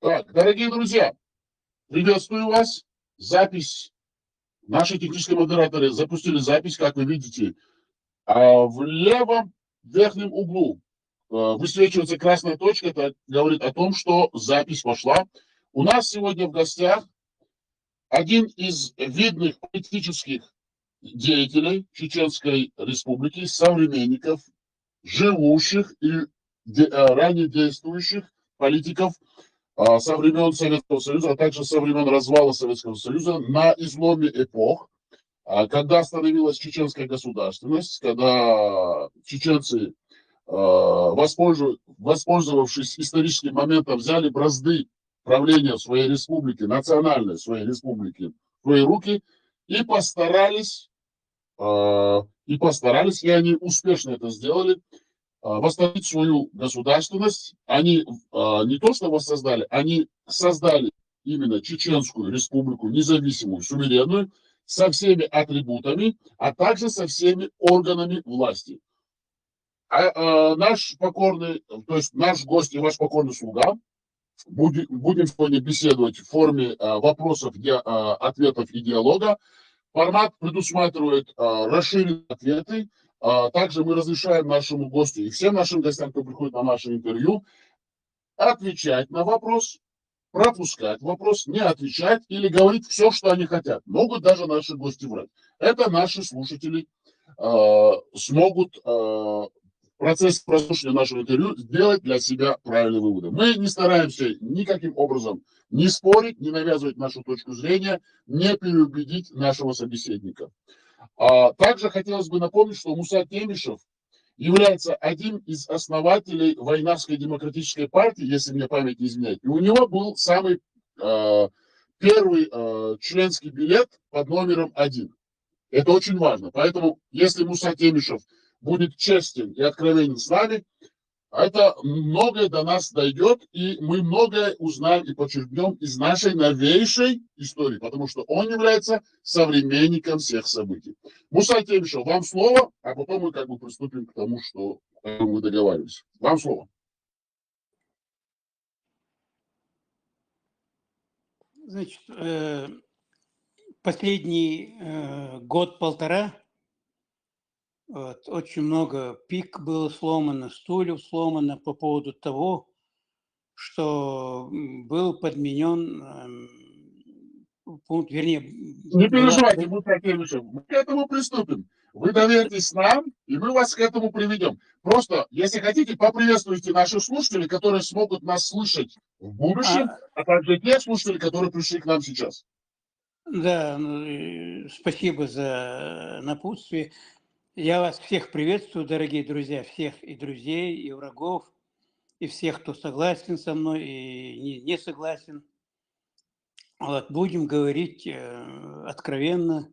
Так, дорогие друзья, приветствую вас. Запись. Наши технические модераторы запустили запись, как вы видите. В левом верхнем углу высвечивается красная точка. Это говорит о том, что запись пошла. У нас сегодня в гостях один из видных политических деятелей Чеченской Республики, современников, живущих и ранее действующих политиков со времен Советского Союза, а также со времен развала Советского Союза, на изломе эпох, когда становилась чеченская государственность, когда чеченцы, воспользовавшись историческим моментом, взяли бразды правления своей республики, национальной своей республики в свои руки и постарались, и они успешно это сделали, восстановить свою государственность. Они не то что воссоздали, они создали именно Чеченскую республику, независимую, суверенную, со всеми атрибутами, а также со всеми органами власти. Наш покорный, то есть наш гость и ваш покорный слуга, будем сегодня беседовать в форме вопросов, ответов и диалога. Формат предусматривает расширенные ответы. Также мы разрешаем нашему гостю и всем нашим гостям, кто приходит на наше интервью, отвечать на вопрос, пропускать вопрос, не отвечать или говорить все, что они хотят. Могут даже наши гости врать. Это наши слушатели смогут в процессе прослушивания нашего интервью сделать для себя правильные выводы. Мы не стараемся никаким образом не спорить, не навязывать нашу точку зрения, не переубедить нашего собеседника. Также хотелось бы напомнить, что Муса Темишев является одним из основателей Войнавской демократической партии, если мне память не изменяет. И у него был самый первый членский билет под номером 1. Это очень важно. Поэтому, если Муса Темишев будет честен и откровенен с нами, это многое до нас дойдет, и мы многое узнаем и подчеркнем из нашей новейшей истории, потому что он является современником всех событий. Муса Темишев, вам слово, а потом мы приступим к тому, что мы договаривались. Вам слово. Значит, последний год-полтора очень много пик было сломано, стульев сломано по поводу того, что был подменен пункт, вернее... Не переживайте, Муса Темишев, мы к этому приступим. Вы доверьтесь нам, и мы вас к этому приведем. Просто, если хотите, поприветствуйте наших слушателей, которые смогут нас слышать в будущем, а также те слушатели, которые пришли к нам сейчас. Да, спасибо за напутствие. Я вас всех приветствую, дорогие друзья, всех и друзей, и врагов, и всех, кто согласен со мной, и не согласен. Вот, будем говорить откровенно.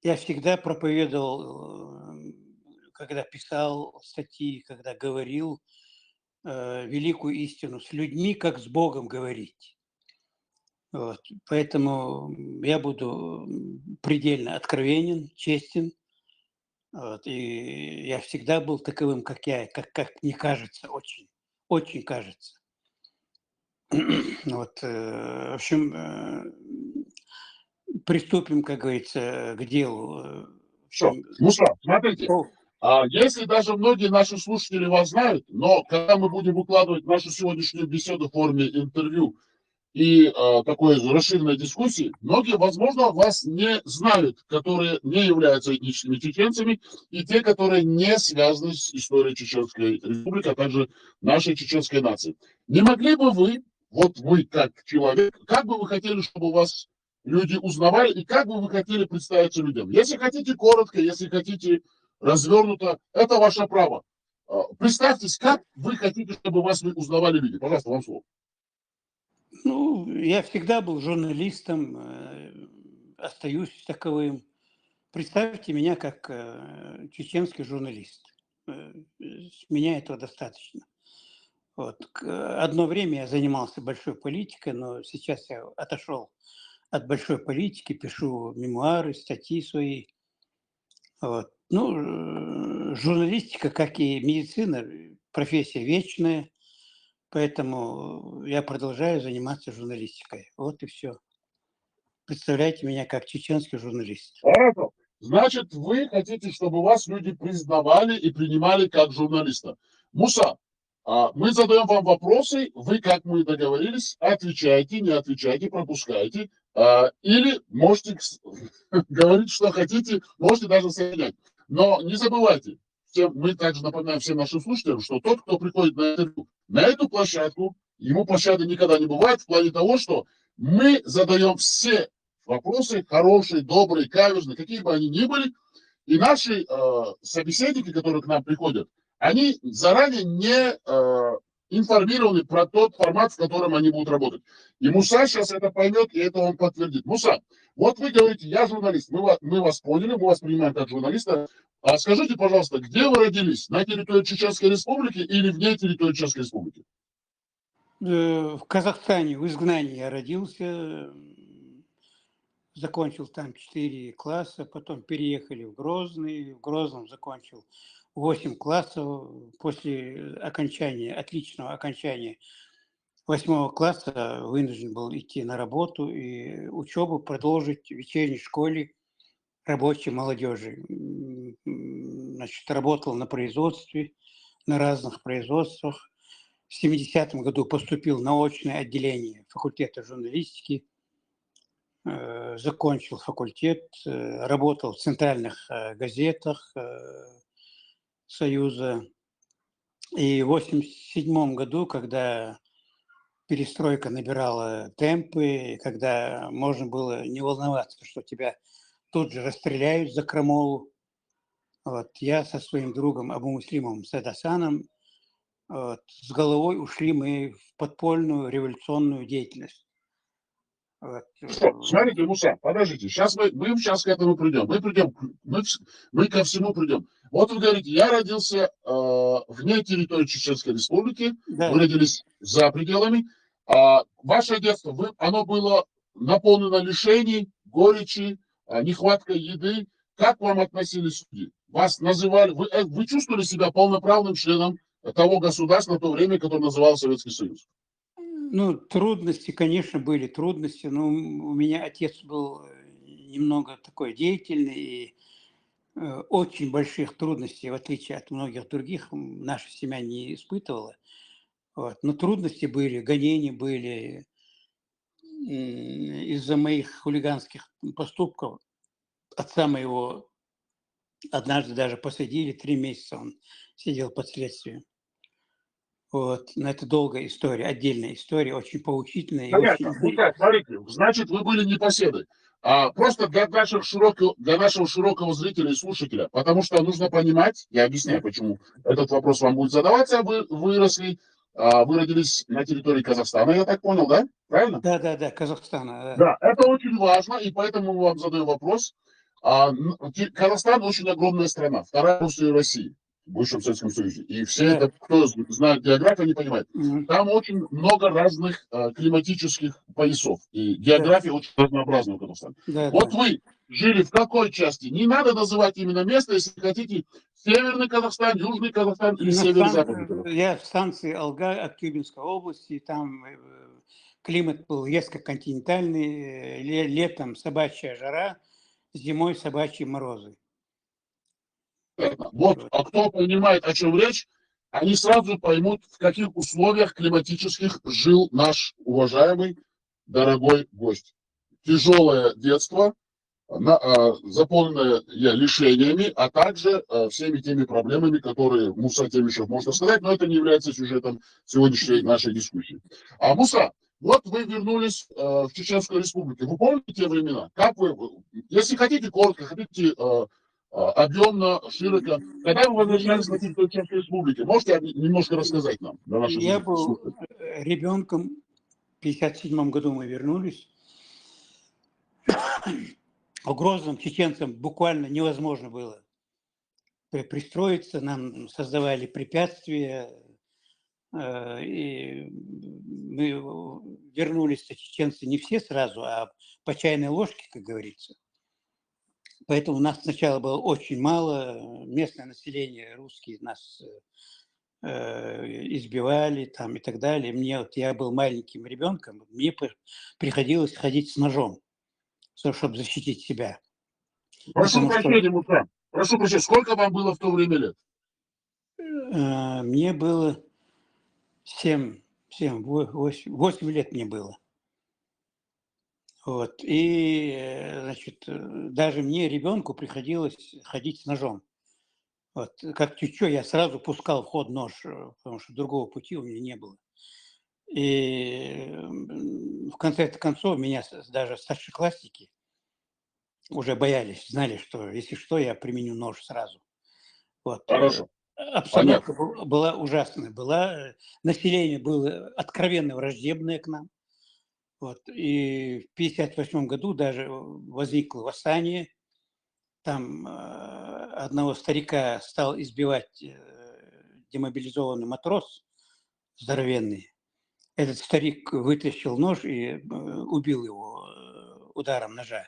Я всегда проповедовал, когда писал статьи, когда говорил великую истину, с людьми, как с Богом говорить. Вот. Поэтому я буду предельно откровенен, честен. Вот. И я всегда был таковым, как мне кажется, очень кажется. Вот. В общем, приступим, как говорится, к делу. Все, Муса, смотрите, если даже многие наши слушатели вас знают, но когда мы будем выкладывать нашу сегодняшнюю беседу в форме интервью и такой расширенной дискуссии, многие, возможно, вас не знают, которые не являются этническими чеченцами, и те, которые не связаны с историей Чеченской Республики, а также нашей чеченской нации. Не могли бы вы, вот вы как человек, как бы вы хотели, чтобы вас люди узнавали, и как бы вы хотели представиться людям? Если хотите коротко, если хотите развернуто, это ваше право. Представьтесь, как вы хотите, чтобы вас узнавали люди. Пожалуйста, вам слово. Ну, я всегда был журналистом, остаюсь таковым. Представьте меня как чеченский журналист. С меня этого достаточно. Вот. Одно время я занимался большой политикой, но сейчас я отошел от большой политики, пишу мемуары, статьи свои. Вот. Ну, журналистика, как и медицина, профессия вечная. Поэтому я продолжаю заниматься журналистикой. Вот и все. Представляйте меня как чеченский журналист. Хорошо. Значит, вы хотите, чтобы вас люди признавали и принимали как журналиста. Муса, мы задаем вам вопросы, вы, как мы договорились, отвечаете, не отвечаете, пропускаете, или можете говорить, что хотите, можете даже соединять. Но не забывайте, мы также напоминаем всем нашим слушателям, что тот, кто приходит на интервью, на эту площадку, ему площадки никогда не бывает, в плане того, что мы задаем все вопросы хорошие, добрые, каверзные, какие бы они ни были, и наши собеседники, которые к нам приходят, они заранее не информированы про тот формат, в котором они будут работать. И Муса сейчас это поймет, и это он подтвердит. Муса, вот вы говорите, я журналист, мы вас поняли, мы вас принимаем как журналиста. Скажите, пожалуйста, где вы родились? На территории Чеченской Республики или вне территории Чеченской Республики? В Казахстане, в изгнании я родился, закончил там 4 класса, потом переехали в Грозный, в Грозном закончил 8 классов. После отличного окончания 8 класса вынужден был идти на работу и учебу продолжить в вечерней школе рабочей молодежи. Значит, работал на производстве, на разных производствах. В 70-м году поступил на очное отделение факультета журналистики, закончил факультет, работал в центральных газетах Союза. И в 1987 году, когда перестройка набирала темпы, когда можно было не волноваться, что тебя тут же расстреляют за крамолу, вот, я со своим другом Абу-Муслимом Садасаном с головой ушли мы в подпольную революционную деятельность. Вот. Что? Смотрите, Муса, подождите, сейчас мы сейчас к этому придем. Мы ко всему придем. Вот вы говорите, я родился вне территории Чеченской Республики, Да. вы родились за пределами. Ваше детство, оно было наполнено лишений, горечи, нехваткой еды. Как к вам относились люди? Вас называли, вы чувствовали себя полноправным членом того государства в то время, которое называлось Советский Союз? Ну, трудности, конечно, были трудности, но у меня отец был немного такой деятельный, и очень больших трудностей, в отличие от многих других, наша семья не испытывала. Вот. Но трудности были, гонения были из-за моих хулиганских поступков. Отца моего однажды даже посадили, 3 месяца он сидел под следствием. Вот. Но это долгая история, отдельная история, очень поучительная. Понятно. И очень... Ну так, смотрите, значит, вы были непоседы. Просто для нашего широкого зрителя и слушателя, потому что нужно понимать, я объясняю, почему этот вопрос вам будет задаваться, вы выросли, вы родились на территории Казахстана, я так понял, да? Правильно? Да, Казахстана. Да, это очень важно, и поэтому мы вам задаем вопрос. Казахстан очень огромная страна, вторая после России в бывшем Советском Союзе. И все Да. это, кто знает географию, не понимает. Там очень много разных климатических поясов. И география очень разнообразна у Казахстана. Вот вы жили в какой части? Не надо называть именно место, если хотите, Северный Казахстан, Южный Казахстан или Северо-Западный Казахстан. Я в станции Алга Актюбинской области, там климат был резко континентальный, летом собачья жара, зимой собачьи морозы. Вот, а кто понимает, о чем речь, они сразу поймут, в каких условиях климатических жил наш уважаемый, дорогой гость. Тяжелое детство, заполненное лишениями, а также всеми теми проблемами, которые Муса Темишев может рассказать, но это не является сюжетом сегодняшней нашей дискуссии. Муса, вот вы вернулись в Чеченскую Республику. Вы помните те времена? Как вы, если хотите коротко, хотите объемно, широко. Когда вы возвращались на территорию Чеченской Республики, можете немножко рассказать нам? Я был ребенком, в 1957 году мы вернулись. В Грозном чеченцам буквально невозможно было пристроиться, нам создавали препятствия, и мы вернулись, чеченцы не все сразу, а по чайной ложке, как говорится. Поэтому нас сначала было очень мало, местное население, русские, нас избивали там и так далее. Я был маленьким ребенком, мне приходилось ходить с ножом, чтобы защитить себя. Прошу прощения, Муса. Прошу прощения, сколько вам было в то время лет? Мне было 8 лет мне было. Вот. И, значит, даже мне, ребенку, приходилось ходить с ножом. Вот. Как чуть-чуть я сразу пускал в ход нож, потому что другого пути у меня не было. И в конце концов меня даже старшеклассники уже боялись, знали, что если что, я применю нож сразу. Вот. Хорошо, Обстановка понятно. была ужасная. Население было откровенно враждебное к нам. Вот. И в 1958 году даже возникло восстание. Там одного старика стал избивать демобилизованный матрос здоровенный. Этот старик вытащил нож и убил его ударом ножа.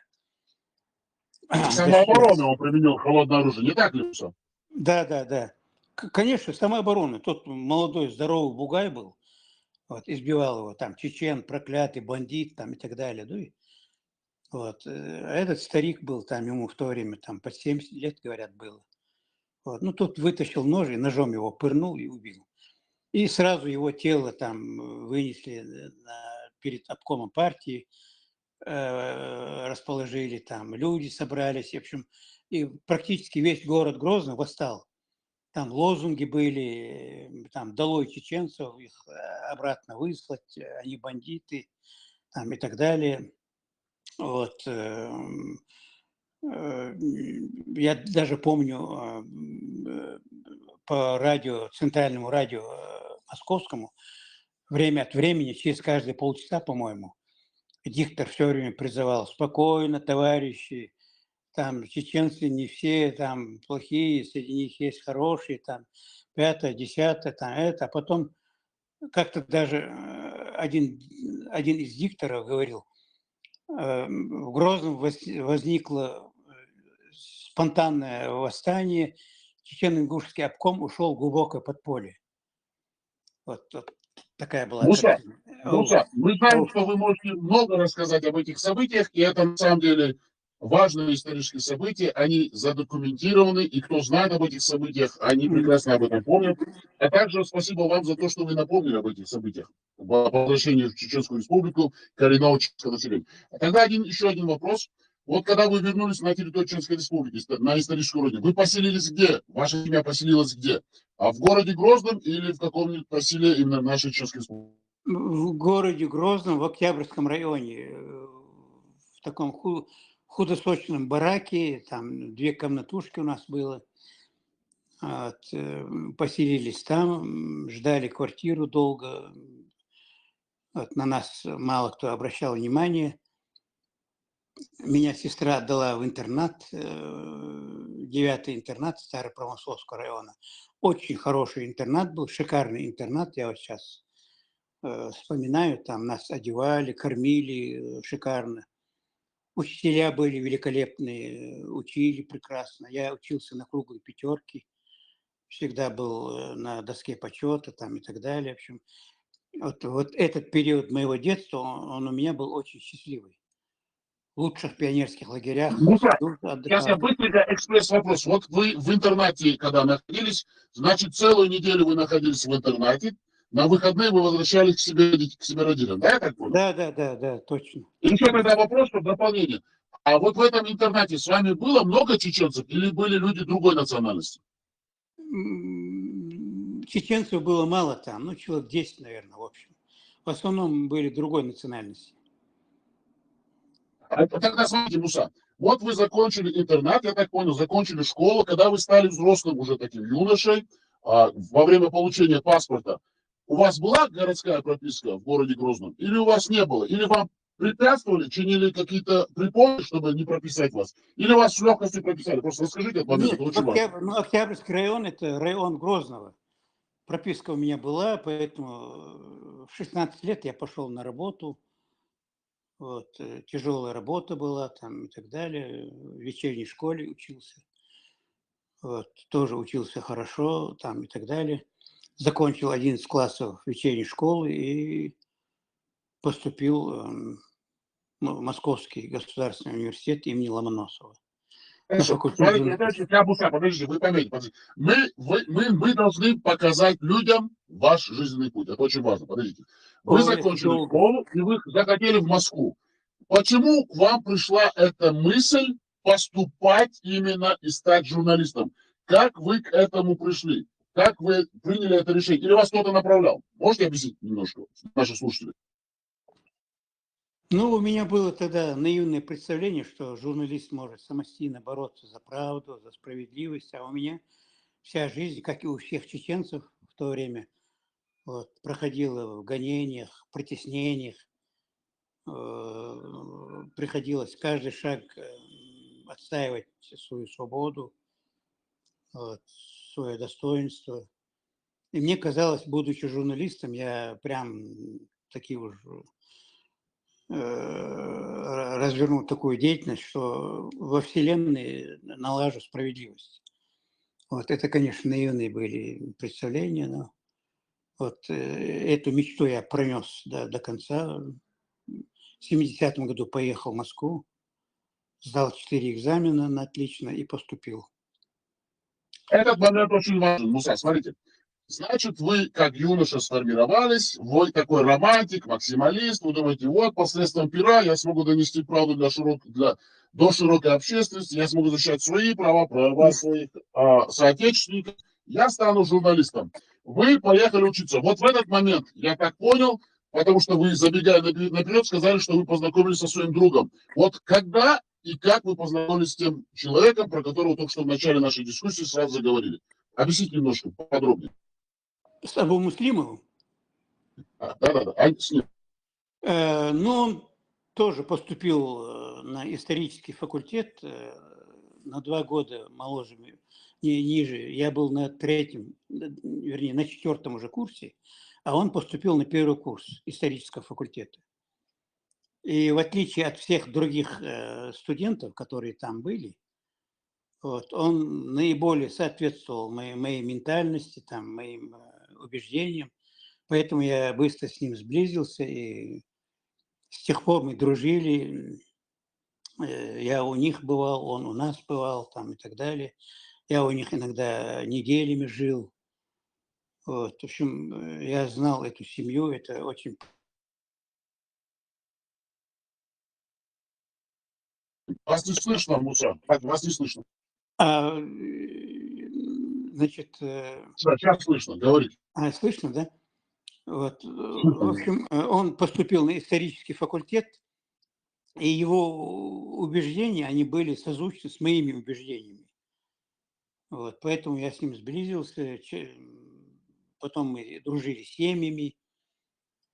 В самооборону он применил холодное оружие, не так ли, Муса? Да. Конечно, самооборона. Тот молодой здоровый бугай был, вот, избивал его, там, чечен, проклятый, бандит, там, и так далее. Ну, вот. А этот старик был, там, ему в то время, там, под 70 лет, говорят, было. Вот. Ну, тут вытащил нож и ножом его пырнул и убил. И сразу его тело там вынесли перед обкомом партии, расположили, там люди собрались, в общем, и практически весь город Грозный восстал. Там лозунги были, там «Долой чеченцев», их обратно выслать, они бандиты, там и так далее. Вот. Я даже помню по радио, центральному радио московскому, время от времени, через каждые полчаса, по-моему, диктор все время призывал: спокойно, товарищи, там чеченцы не все там плохие, среди них есть хорошие, там пятое, десятое, там это. А потом как-то даже один из дикторов говорил: в Грозном возникло спонтанное восстание, Чечено-ингушский обком ушел в глубокое подполье. Вот такая была Муса, картина. мы знаем, что вы можете много рассказать об этих событиях, и это на самом деле важные исторические события, они задокументированы, и кто знает об этих событиях, они прекрасно об этом помнят. А также спасибо вам за то, что вы напомнили об этих событиях по возвращению в Чеченскую Республику коренного чеченского населения. А тогда еще один вопрос. Вот когда вы вернулись на территорию Чеченской Республики, на историческую родину, вы поселились где? Ваша семья поселилась где? А в городе Грозном или в каком-нибудь селе именно нашей Чеченской Республики? В городе Грозном, в Октябрьском районе, в таком худосочном бараке, там 2 комнатушки у нас было. Вот, поселились там, ждали квартиру долго. Вот, на нас мало кто обращал внимание. Меня сестра отдала в интернат, 9-й интернат Старопромысловского района. Очень хороший интернат был, шикарный интернат. Я вот сейчас вспоминаю, там нас одевали, кормили шикарно. Учителя были великолепные, учили прекрасно. Я учился на круглой пятерке, всегда был на доске почета там и так далее. В общем, вот этот период моего детства, он у меня был очень счастливый. В лучших пионерских лагерях Муса, сейчас я отдыхал. быстренько экспресс-вопрос. Вот вы в интернате, когда находились, значит, целую неделю вы находились в интернате, на выходные вы возвращались к себе родителям, да, я так понял? Да, точно. И еще тогда вопрос, в дополнение. А вот в этом интернате с вами было много чеченцев или были люди другой национальности? Чеченцев было мало там, ну, человек 10, наверное, в общем. В основном были другой национальности. Тогда смотрите, Муса, вот вы закончили интернат, я так понял, закончили школу, когда вы стали взрослым уже таким юношей, во время получения паспорта, у вас была городская прописка в городе Грозном или у вас не было? Или вам препятствовали, чинили какие-то препоны, чтобы не прописать вас? Или вас с легкостью прописали? Просто расскажите этот момент, Нет, это очень важно. Октябрьский район – это район Грозного. Прописка у меня была, поэтому в 16 лет я пошел на работу. Вот, тяжелая работа была там и так далее. В вечерней школе учился. Вот, тоже учился хорошо там и так далее. закончил 11 классов вечерней школы и поступил в Московский государственный университет имени Ломоносова на Хорошо. факультет Смотрите, журналистики. подождите, вы поймете. Мы должны показать людям ваш жизненный путь. Это очень важно. Подождите. Вы Ой, это закончили долго. школу, и вы захотели в Москву. Почему к вам пришла эта мысль поступать именно и стать журналистом? Как вы к этому пришли? Как вы приняли это решение? Или вас кто-то направлял? Можете объяснить немножко, наши слушатели? Ну, у меня было тогда наивное представление, что журналист может самостоятельно бороться за правду, за справедливость, а у меня вся жизнь, как и у всех чеченцев в то время, вот, проходила в гонениях, притеснениях, приходилось каждый шаг отстаивать свою свободу, вот, свое достоинство. И мне казалось, будучи журналистом, я прям такие уж развернул такую деятельность, что во Вселенной налажу справедливость. Вот это, конечно, наивные были представления, но вот эту мечту я пронес до конца. В 70-м году поехал в Москву, сдал 4 экзамена на отлично и поступил. Этот момент очень важен. Муса, смотрите. Значит, вы как юноша сформировались, вы такой романтик, максималист, вы думаете, вот, посредством пера я смогу донести правду до широкой общественности, я смогу защищать свои права, права своих соотечественников, я стану журналистом. Вы поехали учиться. Вот в этот момент, я так понял, потому что вы, забегая наперед, сказали, что вы познакомились со своим другом. Вот когда и как вы познакомились с тем человеком, про которого только что в начале нашей дискуссии сразу заговорили? Объясните немножко подробнее. С Абу Муслимовым? Да-да-да, с ним. Ну, он тоже поступил на исторический факультет на 2 года моложе, ниже. Я был на 3-м, вернее, на 4-м уже курсе, а он поступил на 1-й курс исторического факультета. И в отличие от всех других студентов, которые там были, вот, он наиболее соответствовал моей ментальности, там, моим убеждениям. Поэтому я быстро с ним сблизился, и с тех пор мы дружили. Я у них бывал, он у нас бывал, там и так далее. Я у них иногда неделями жил. Вот. В общем, я знал эту семью, это очень... Вас не слышно, Муса, вас не слышно. Значит... Сейчас слышно, говорите. Слышно, да? Вот. В Слышно. общем, он поступил на исторический факультет, и его убеждения, они были созвучны с моими убеждениями. Вот. Поэтому я с ним сблизился, потом мы дружили с семьями.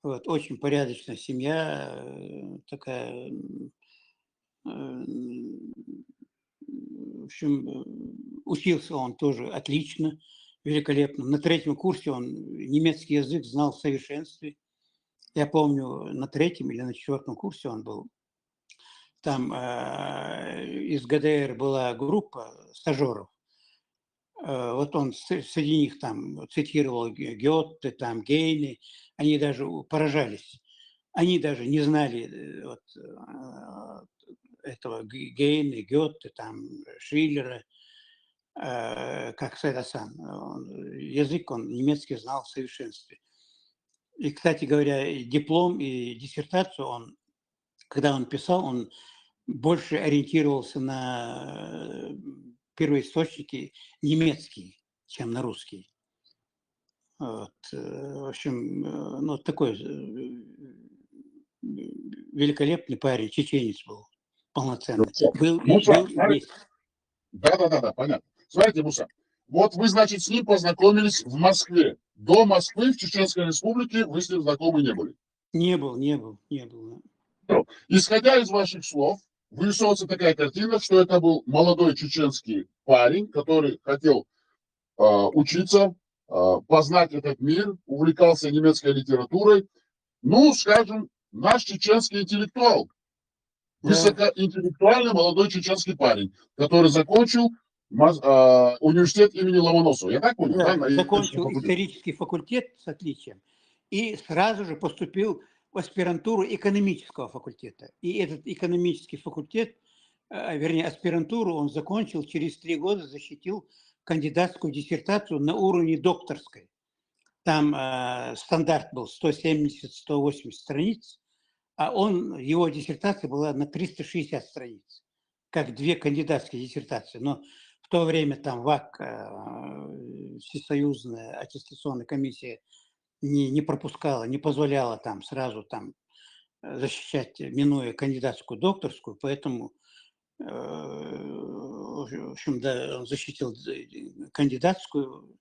Вот. Очень порядочная семья, такая... В общем, учился он тоже отлично, великолепно. На 3-м курсе он немецкий язык знал в совершенстве. Я помню, на 3-м или на 4-м курсе он был. Там из ГДР была группа стажеров. Вот он среди них там цитировал Гёте, там Гейне. Они даже поражались. Они даже не знали вот, этого Гейне, Гёте, там Шиллера, как Сайда-сан. Язык он немецкий знал в совершенстве. И, кстати говоря, диплом и диссертацию он, когда он писал, он больше ориентировался на первоисточники немецкие, чем на русские. Вот. В общем, ну, такой великолепный парень, чеченец был, полноценный. Был здесь. Да, понятно. Смотрите, Муса, вот вы, значит, с ним познакомились в Москве. До Москвы в Чеченской Республике вы с ним знакомы не были? Не был. Исходя из ваших слов, вырисовывается такая картина, что это был молодой чеченский парень, который хотел учиться, познать этот мир, увлекался немецкой литературой. Ну, скажем, наш чеченский интеллектуал, высокоинтеллектуальный молодой чеченский парень, который закончил университет имени Ломоносова. Я так понял? Да, Да? закончил исторический факультет с отличием и сразу же поступил в аспирантуру экономического факультета. И этот экономический факультет, вернее, аспирантуру он закончил, через 3 года защитил кандидатскую диссертацию на уровне докторской. Там стандарт был 170-180 страниц, а его диссертация была на 360 страниц, как 2 кандидатские диссертации. Но в то время там ВАК, Всесоюзная аттестационная комиссия, не пропускала, не позволяла там сразу там защищать, минуя кандидатскую, докторскую, поэтому, в общем, да, он защитил кандидатскую,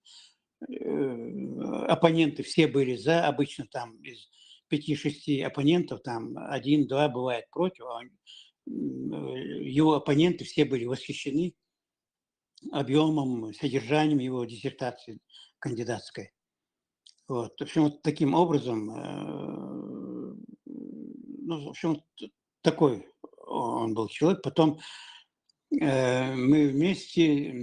оппоненты все были за, обычно там из 5-6 оппонентов, там 1-2 бывает против, а его оппоненты все были восхищены объемом, содержанием его диссертации кандидатской. Вот. В общем, вот таким образом, ну, в общем, такой он был человек. Потом мы вместе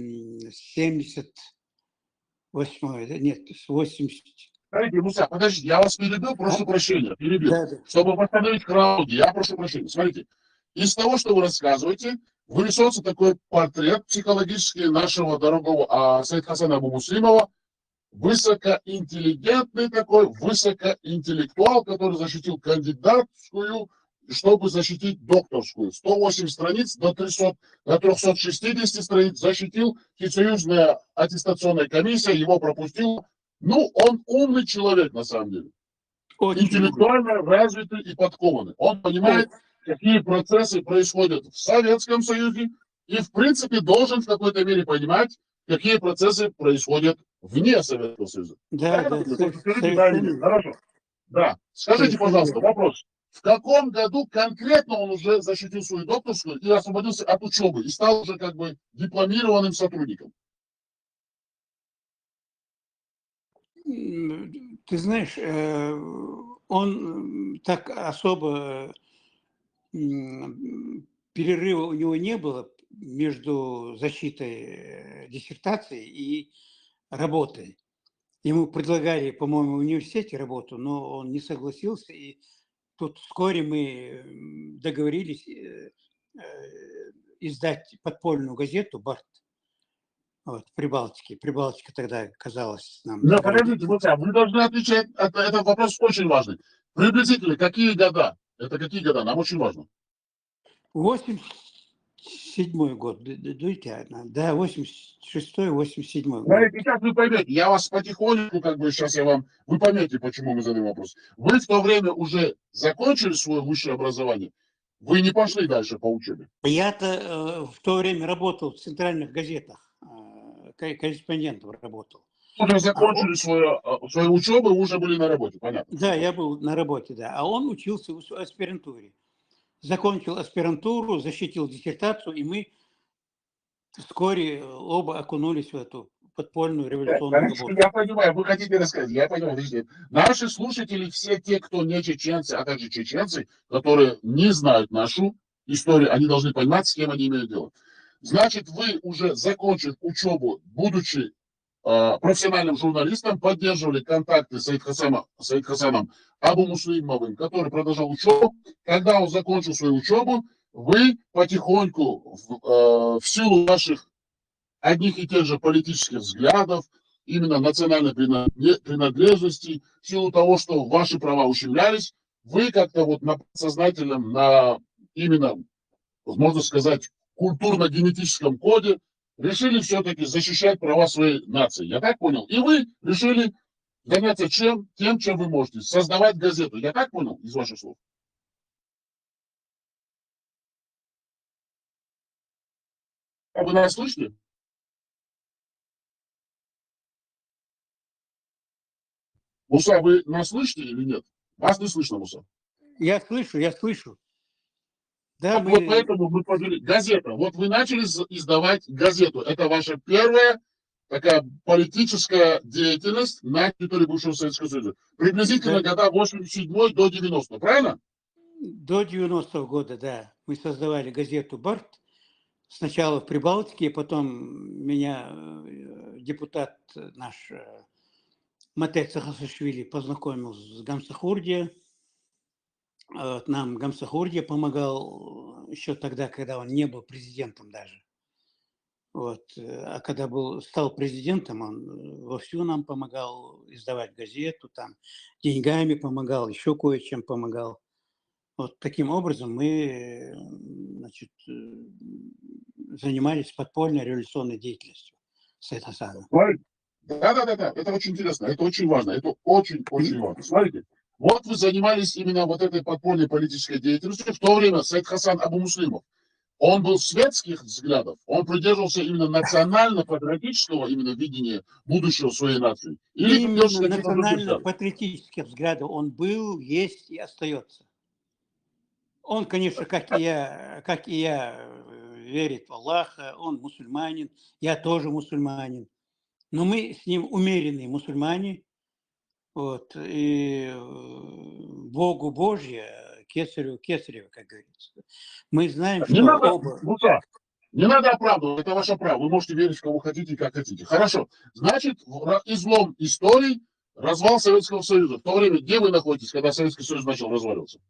с 78-й, нет, с 80... Смотрите, Муса, подождите, я вас перебил, прошу прощения, перебил. Да, да. Чтобы восстановить хронологию, я прошу прощения. Смотрите, из того, что вы рассказываете, вырисовывается такой портрет психологический нашего дорогого Саидхасана Абу-Муслимова, высокоинтеллигентный такой, высокоинтеллектуал, который защитил кандидатскую, чтобы защитить докторскую. 108 страниц до 360 страниц защитил, Всесоюзная аттестационная комиссия его пропустила. Ну, он умный человек, на самом деле. Очень интеллектуально развитый и подкованный. Он понимает, какие процессы происходят в Советском Союзе и, в принципе, должен в какой-то мере понимать, какие процессы происходят вне Советского Союза. Да, да, Скажите, да или нет? Хорошо. Да. Скажите, пожалуйста, вопрос. В каком году конкретно он уже защитил свою докторскую и освободился от учебы и стал уже как бы дипломированным сотрудником? Ты знаешь, он так особо перерыва у него не было между защитой диссертации и работой. Ему предлагали, по-моему, в университете работу, но он не согласился. И тут вскоре мы договорились издать подпольную газету «Барт». Вот, в Прибалтике. Прибалтика тогда казалась нам... Но подождите, вы должны отвечать, это вопрос очень важный. Приблизительно, какие года? Это какие года? Нам очень важно. 87-й год, да, 86-й, 87-й год. Смотрите, как вы поймете, я вас потихоньку, как бы сейчас вы поймете, почему мы задаем вопрос. Вы в то время уже закончили свое высшее образование, вы не пошли дальше по учебе? Я-то в то время работал в центральных газетах, корреспондентом работал. Уже закончили свою учебу, уже были на работе, понятно? Да, я был на работе, да. А он учился в аспирантуре. Закончил аспирантуру, защитил диссертацию, и мы вскоре оба окунулись в эту подпольную революционную работу. Я понимаю, вы хотите рассказать, я понимаю. Подождите. Наши слушатели, все те, кто не чеченцы, а также чеченцы, которые не знают нашу историю, они должны понимать, с кем они имеют дело. Значит, вы уже закончив учебу, будучи профессиональным журналистом, поддерживали контакты с Саидхасаном Абу-Муслимовым, который продолжал учебу. Когда он закончил свою учебу, вы потихоньку, в силу ваших одних и тех же политических взглядов, именно национальной принадлежности, в силу того, что ваши права ущемлялись, вы как-то вот на подсознательном, на именно, можно сказать, культурно-генетическом коде решили все-таки защищать права своей нации. Я так понял? И вы решили заняться тем, чем вы можете. Создавать газету. Я так понял из ваших слов? Вы нас слышите? Муса, вы нас слышите или нет? Вас не слышно, Муса. Я слышу. Да, вот поэтому мы подвели. Газета. Вот вы начали издавать газету. Это ваша первая такая политическая деятельность на территории бывшего Советского Союза. Приблизительно года 87 до 90, правильно? До 90-го года, да. Мы создавали газету «Барт». сначала в Прибалтике, потом меня депутат наш Матек Саакашвили познакомил с Гамсахурди. Нам Гамсахурди помогал еще тогда, когда он не был президентом даже. Вот. А когда стал президентом, он вовсю нам помогал издавать газету, там, деньгами помогал, еще кое-чем помогал. Вот таким образом мы, значит, занимались подпольной революционной деятельностью Саид Хасана. Да, это очень интересно, это очень важно, это очень важно. Смотрите, вот вы занимались именно вот этой подпольной политической деятельностью. В то время Саид Хасан Абу Муслимов, он был светских взглядов, он придерживался именно национально-патриотического именно видения будущего своей нации. Или придерживался Именно каких-то других взглядов. национально-патриотических взглядов он был, есть и остается. Он, конечно, как и я, верит в Аллаха, он мусульманин, я тоже мусульманин. Но мы с ним умеренные мусульмане, вот, и Богу Божье, кесарю кесарево, как говорится. Мы знаем, Не что надо, оба... Муса, не надо оправдывать, это ваше право. Вы можете верить в кого хотите и как хотите. Хорошо. Значит, излом истории, развал Советского Союза. В то время, где вы находитесь, когда Советский Союз начал разваливаться?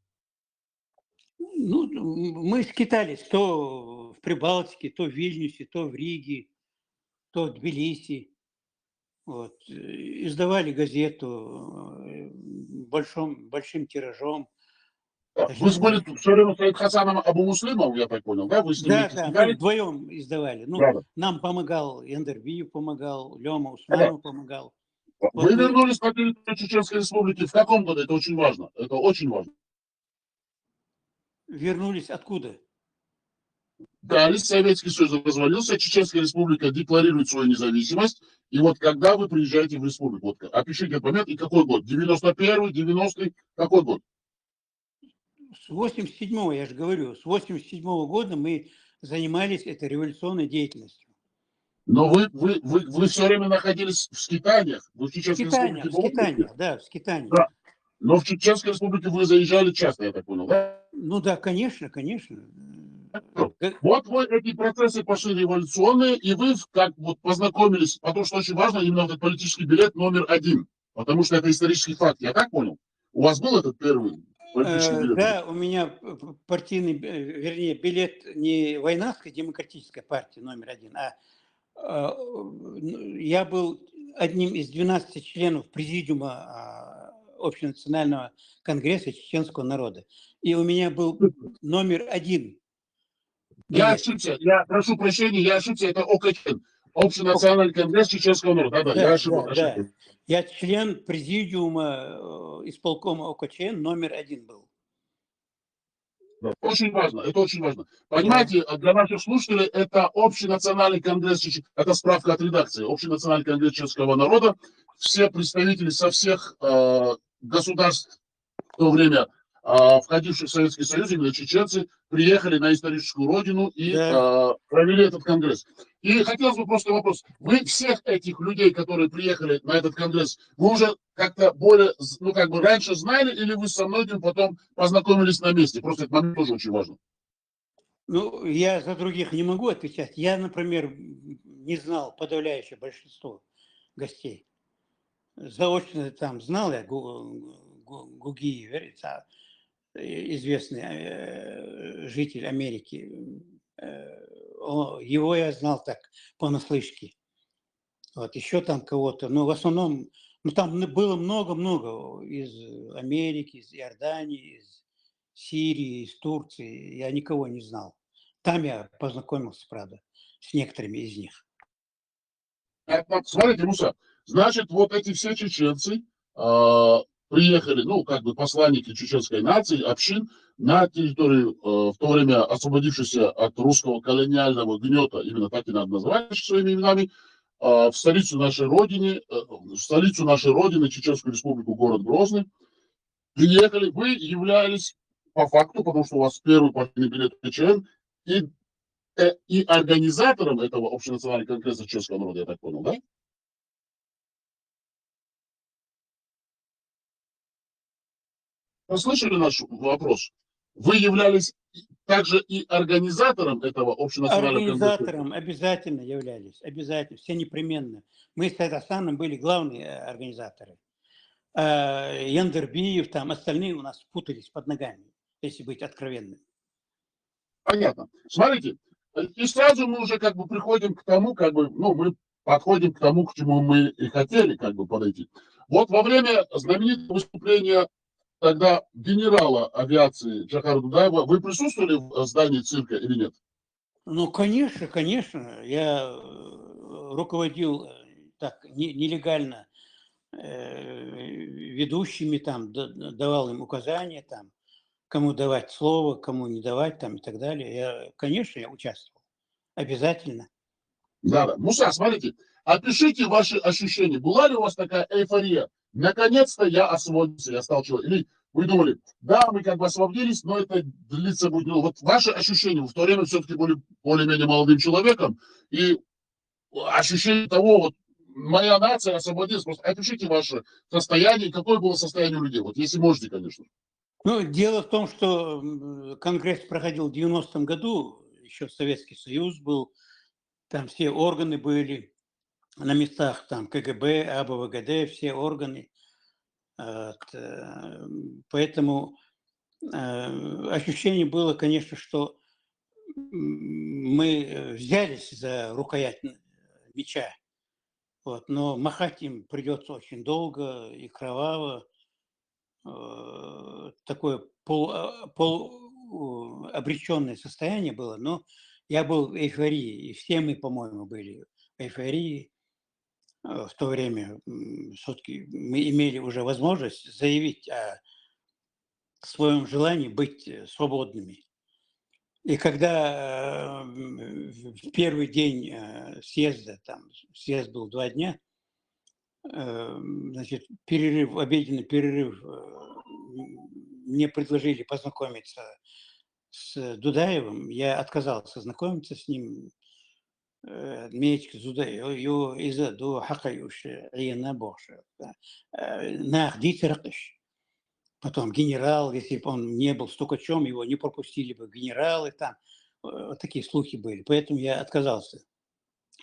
Ну, мы скитались то в Прибалтике, то в Вильнюсе, то в Риге, то в Тбилиси. Вот. Издавали газету большим тиражом. Вы были все время с Хасаном Абу Муслимом, я так понял, да? Вы с ним Да, вместе да, мы стегали? вдвоем издавали. Ну, Да, да. нам помогал Эндербиев, помогал Лема Усманов, помогал. Вы Вот мы вернулись на территорию Чеченской Республики в каком году? Это очень важно. Это очень важно. вернулись откуда? Да, Советский Союз развалился, Чеченская Республика декларирует свою независимость. И вот когда вы приезжаете в республику, вот, опишите этот момент и какой год? 91-й, 90-й, какой год? С 87-го, я же говорю, с 87-го года мы занимались этой революционной деятельностью. Но вы все время находились в скитаниях. Вы в Чеченской Республике В бывали? скитаниях, да, в скитаниях. Да. Но в Чеченской Республике вы заезжали часто, я так понял, да? Ну да, конечно, конечно. Вот вы эти процессы пошли революционные, и вы как вот познакомились, потому что очень важно именно этот политический билет номер один, потому что это исторический факт, я так понял? У вас был этот первый политический билет? Да, у меня партийный, вернее, билет не Войнавской демократической партии номер один, а я был одним из 12 членов президиума Общенационального конгресса чеченского народа. И у меня был номер один Я билет. ошибся, я прошу прощения, я ошибся, это ОКЧН, Общенациональный конгресс чеченского народа. Да, я ошибся. Да. Я член президиума исполкома ОКЧН номер один был. Очень важно, это очень важно. Понимаете, для наших слушателей это Общенациональный конгресс, это справка от редакции, Общенациональный конгресс чеченского народа. Все представители со всех государств в то время, входивших в Советский Союз, именно чеченцы, приехали на историческую родину и провели этот конгресс. И хотелось бы просто вопрос. Вы всех этих людей, которые приехали на этот конгресс, вы уже как-то более, ну как бы раньше знали, или вы со многим потом познакомились на месте? Просто этот момент тоже очень важен. Ну, я за других не могу отвечать. Я, например, не знал подавляющее большинство гостей. Заочно там знал я Гуги, известный житель Америки. Его я знал так понаслышке. Вот, еще там кого-то. Но в основном, ну там было много-много из Америки, из Иордании, из Сирии, из Турции. Я никого не знал. Там я познакомился, правда, с некоторыми из них. Смотрите, Муса, значит, вот эти все чеченцы приехали, ну, как бы посланники чеченской нации, общин, на территорию, в то время освободившейся от русского колониального гнета, именно так и надо называть своими именами, в столицу нашей Родины, Чеченскую Республику, город Грозный, приехали, вы являлись по факту, потому что у вас первый партийный билет ЧН, и организатором этого общенационального конгресса чеченского народа, я так понял, да? Вы слышали наш вопрос? Вы являлись также и организатором этого общенационального конгресса? Организатором обязательно являлись, обязательно, все непременно. Мы с Татарстаном были главные организаторы. Яндербиев, там остальные у нас путались под ногами, если быть откровенным. Понятно. Смотрите, и сразу мы уже как бы приходим к тому, как бы, ну, мы подходим к тому, к чему мы и хотели как бы подойти. Вот во время знаменитого выступления тогда генерала авиации Джохара Дудаева вы присутствовали в здании цирка или нет? Ну, конечно, конечно. Я руководил так нелегально ведущими, там, давал им указания, там, кому давать слово, кому не давать, там, и так далее. Конечно, я участвовал. Обязательно. Да, да. Муса, смотрите, опишите ваши ощущения. Была ли у вас такая эйфория? Наконец-то я освободился, я стал человеком. Или вы думали, да, мы как бы освободились, но это длится будет. Ну, вот ваши ощущения, вы в то время все-таки были более-менее молодым человеком, и ощущение того, вот, моя нация освободилась. Просто опишите ваше состояние, какое было состояние у людей. Вот если можете, конечно. Ну, дело в том, что Конгресс проходил в 90-м году, еще Советский Союз был, там все органы были на местах, там КГБ, АБВГД, все органы. Поэтому ощущение было, конечно, что мы взялись за рукоять меча, вот, но махать им придется очень долго и кроваво. Такое полуобреченное состояние было, но я был в эйфории, и все мы, по-моему, были в эйфории в то время. Все-таки мы имели уже возможность заявить о своем желании быть свободными. И когда в первый день съезда, там съезд был 2 дня, значит, перерыв, обеденный перерыв, мне предложили познакомиться с Дудаевым, я отказался знакомиться с ним. Мечка Дудаев, из-за до Хакаюш, и на Боше. Нах Дитеркиш. Потом генерал, если бы он не был стукачом, его не пропустили бы генералы там. Вот такие слухи были. Поэтому я отказался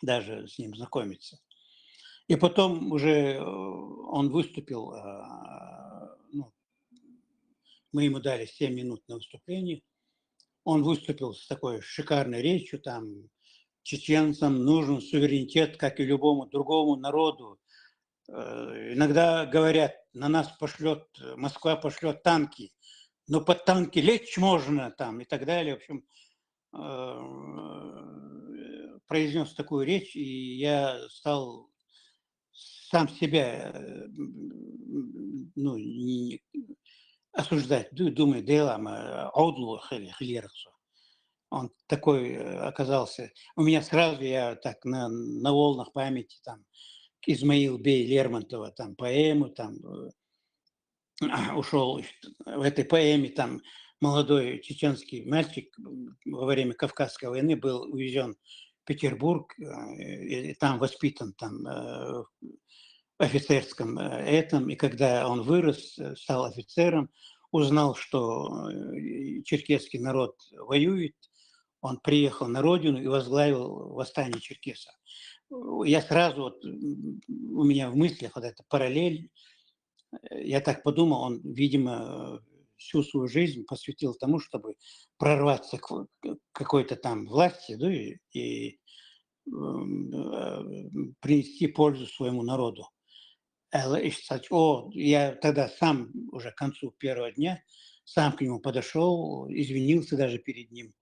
даже с ним знакомиться. И потом уже он выступил, ну, мы ему дали 7 минут на выступление. Он выступил с такой шикарной речью, там, чеченцам нужен суверенитет, как и любому другому народу. Иногда говорят, на нас пошлет, Москва пошлет танки, но под танки лечь можно там и так далее. В общем, произнес такую речь, и я стал сам себя ну, не осуждать. Думаю, да аудлу хилерахсу. Он такой оказался. У меня сразу, я так на волнах памяти, там, Измаил Бей Лермонтова, там, поэму, там, ушел в этой поэме, там, молодой чеченский мальчик во время Кавказской войны был увезен в Петербург, и там воспитан, там, в офицерском этом, и когда он вырос, стал офицером, узнал, что черкесский народ воюет, он приехал на родину и возглавил восстание черкесов. Я сразу, вот, у меня в мыслях вот эта параллель, я так подумал, он, видимо, всю свою жизнь посвятил тому, чтобы прорваться к какой-то там власти, да, и принести пользу своему народу. Я тогда сам уже к концу первого дня сам к нему подошел, извинился даже перед ним.